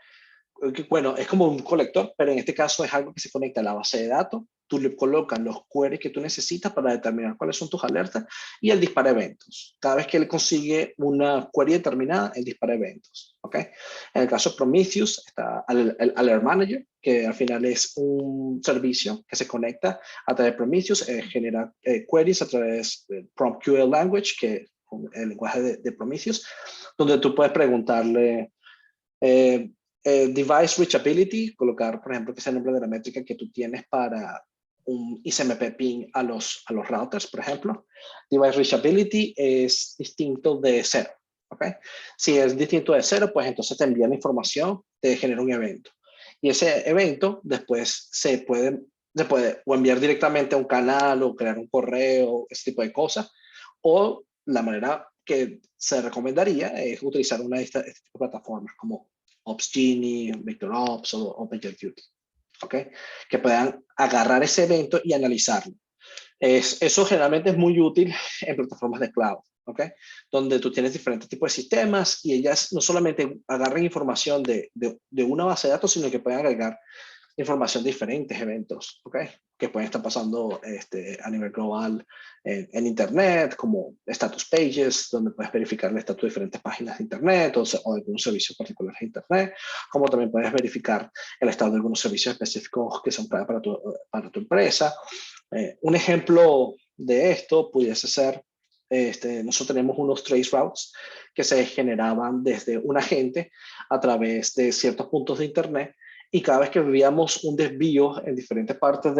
Bueno, es como un colector, pero en este caso es algo que se conecta a la base de datos. Tú le colocas los queries que tú necesitas para determinar cuáles son tus alertas y él dispara eventos. Cada vez que él consigue una query determinada, él dispara eventos. ¿Okay? En el caso de Prometheus está el Alert Manager, que al final es un servicio que se conecta a través de Prometheus, genera queries a través de PromptQL Language, que es el lenguaje de Prometheus, donde tú puedes preguntarle device reachability, colocar, por ejemplo, que sea el nombre de la métrica que tú tienes para un ICMP ping a los routers, por ejemplo. Device reachability es distinto de 0. ¿Okay? Si es distinto de 0, pues entonces te envían información, te genera un evento. Y ese evento después se puede o enviar directamente a un canal o crear un correo, ese tipo de cosas. O la manera que se recomendaría es utilizar una de estas plataformas como Opsgenie, VictorOps o PagerDuty, ¿ok? Que puedan agarrar ese evento y analizarlo. Eso generalmente es muy útil en plataformas de cloud, ¿ok? Donde tú tienes diferentes tipos de sistemas y ellas no solamente agarran información de una base de datos, sino que pueden agregar información de diferentes eventos, ¿ok? Que pueden estar pasando a nivel global en Internet, como status pages, donde puedes verificar el estatus de diferentes páginas de Internet o de algunos servicios particulares de Internet, como también puedes verificar el estado de algunos servicios específicos que son para tu empresa. Un ejemplo de esto pudiese ser, nosotros tenemos unos trace routes que se generaban desde un agente a través de ciertos puntos de Internet. Y cada vez que veíamos un desvío en diferentes partes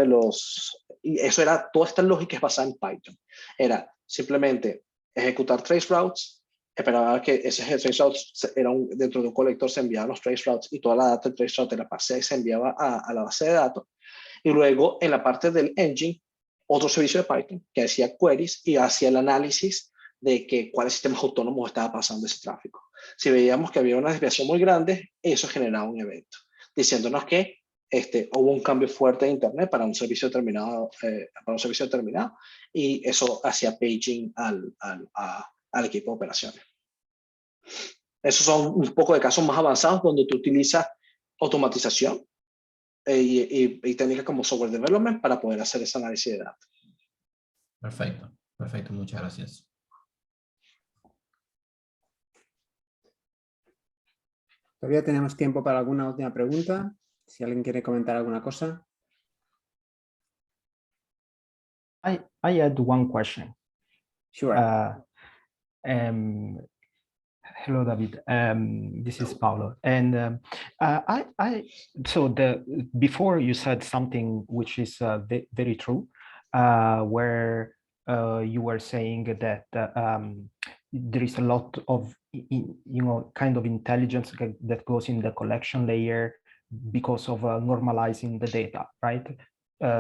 y eso era, toda esta lógica es basada en Python. Era simplemente ejecutar trace routes, esperaba que ese trace routes dentro de un colector se enviaban los trace routes y toda la data del trace route de la base se enviaba a la base de datos. Y luego en la parte del engine, otro servicio de Python que hacía queries y hacía el análisis de cuáles sistemas autónomos estaba pasando ese tráfico. Si veíamos que había una desviación muy grande, eso generaba un evento diciéndonos que hubo un cambio fuerte de Internet para un servicio determinado, y eso hacía paging al equipo de operaciones. Esos son un poco de casos más avanzados donde tú utilizas automatización y técnicas como software development para poder hacer ese análisis de datos. Perfecto, perfecto, muchas gracias. Todavía tenemos tiempo para alguna última pregunta. Si alguien quiere comentar alguna cosa. I had one question. Sure. Hello, David. This is Paulo, and before you said something which is very true, where you were saying that there is a lot of kind of intelligence that goes in the collection layer because of normalizing the data, right?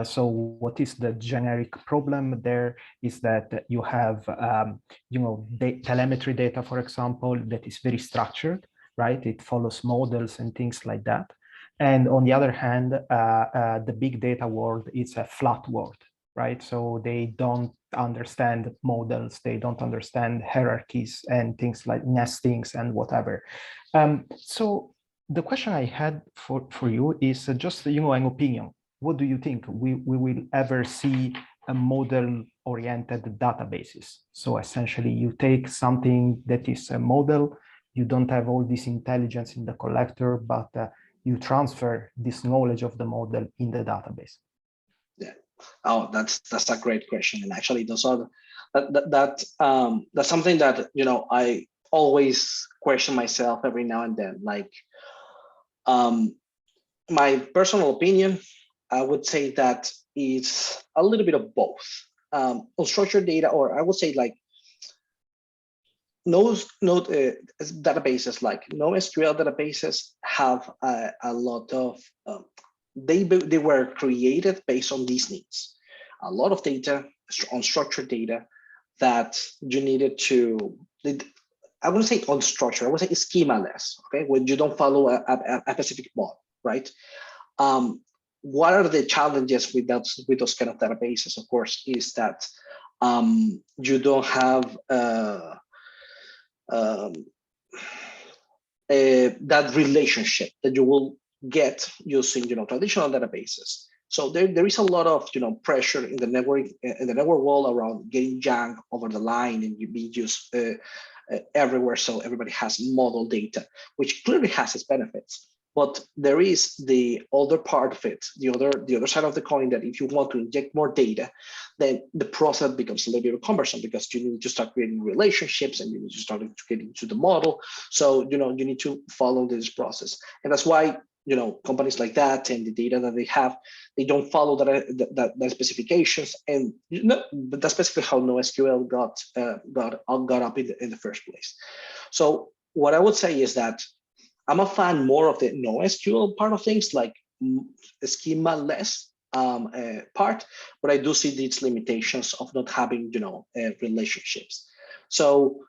So what is the generic problem there is that you have, the telemetry data, for example, that is very structured, right? It follows models and things like that. And on the other hand, the big data world is a flat world, right? So they don't understand models, they don't understand hierarchies and things like nestings and whatever. So the question I had for you is just, an opinion. What do you think? We will ever see a model-oriented databases? So essentially, you take something that is a model, you don't have all this intelligence in the collector, but you transfer this knowledge of the model in the database. Yeah. Oh, that's a great question. And actually, those are that's something that I always question myself every now and then. Like, my personal opinion, I would say that it's a little bit of both. Unstructured data, or I would say like databases like NoSQL databases have a lot of, they were created based on these needs. A lot of data, unstructured data that you needed to, I wouldn't say unstructured, I would say schema-less, okay? When you don't follow a specific model, right? What are the challenges with those kind of databases? Of course, is that you don't have that relationship that you will get using traditional databases. So there is a lot of pressure in the network world around getting Django over the line and being used everywhere. So everybody has model data, which clearly has its benefits. But there is the other part of it, the other side of the coin, that if you want to inject more data, then the process becomes a little bit cumbersome because you need to start creating relationships and you need to start to get into the model. So you need to follow this process, and that's why companies like that and the data that they have, they don't follow that specifications, and but that's basically how NoSQL got up in the first place. So what I would say is that I'm a fan more of the NoSQL part of things, like schema-less part, but I do see these limitations of not having, relationships. So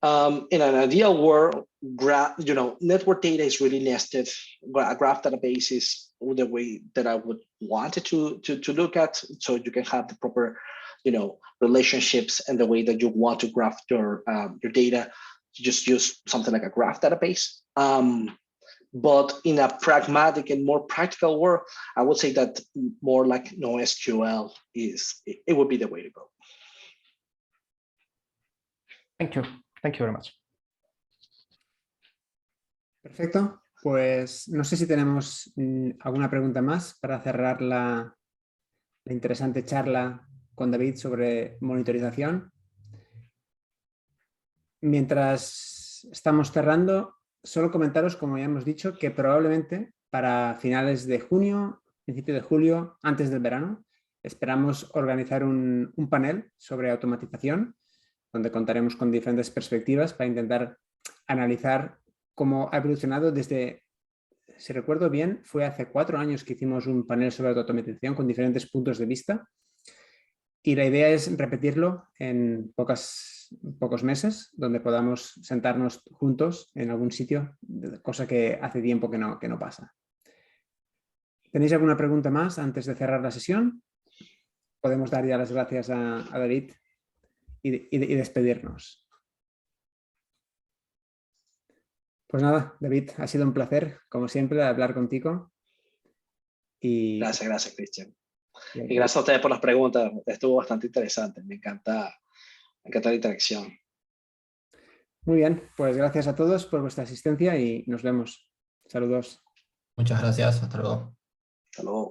in an ideal world, network data is really nested. A graph database is the way that I would want it to look at, so you can have the proper, relationships and the way that you want to graph your data. You just use something like a graph database. But in a pragmatic and more practical world, I would say that more like NoSQL it would be the way to go. Thank you. Thank you very much. Perfecto. Pues no sé si tenemos alguna pregunta más para cerrar la interesante charla con David sobre monitorización. Mientras estamos cerrando, solo comentaros, como ya hemos dicho, que probablemente para finales de junio, principio de julio, antes del verano, esperamos organizar un panel sobre automatización, donde contaremos con diferentes perspectivas para intentar analizar cómo ha evolucionado desde, si recuerdo bien, fue hace 4 años que hicimos un panel sobre automatización con diferentes puntos de vista. Y la idea es repetirlo en pocos meses, donde podamos sentarnos juntos en algún sitio, cosa que hace tiempo que no pasa. ¿Tenéis alguna pregunta más antes de cerrar la sesión? Podemos dar ya las gracias a David y despedirnos. Pues nada, David, ha sido un placer, como siempre, hablar contigo. Y Gracias, Cristian. Y gracias a ustedes por las preguntas. Estuvo bastante interesante. Me encanta la interacción. muy bien, pues gracias a todos por vuestra asistencia y nos vemos. Saludos. Muchas gracias, hasta luego. Hasta luego.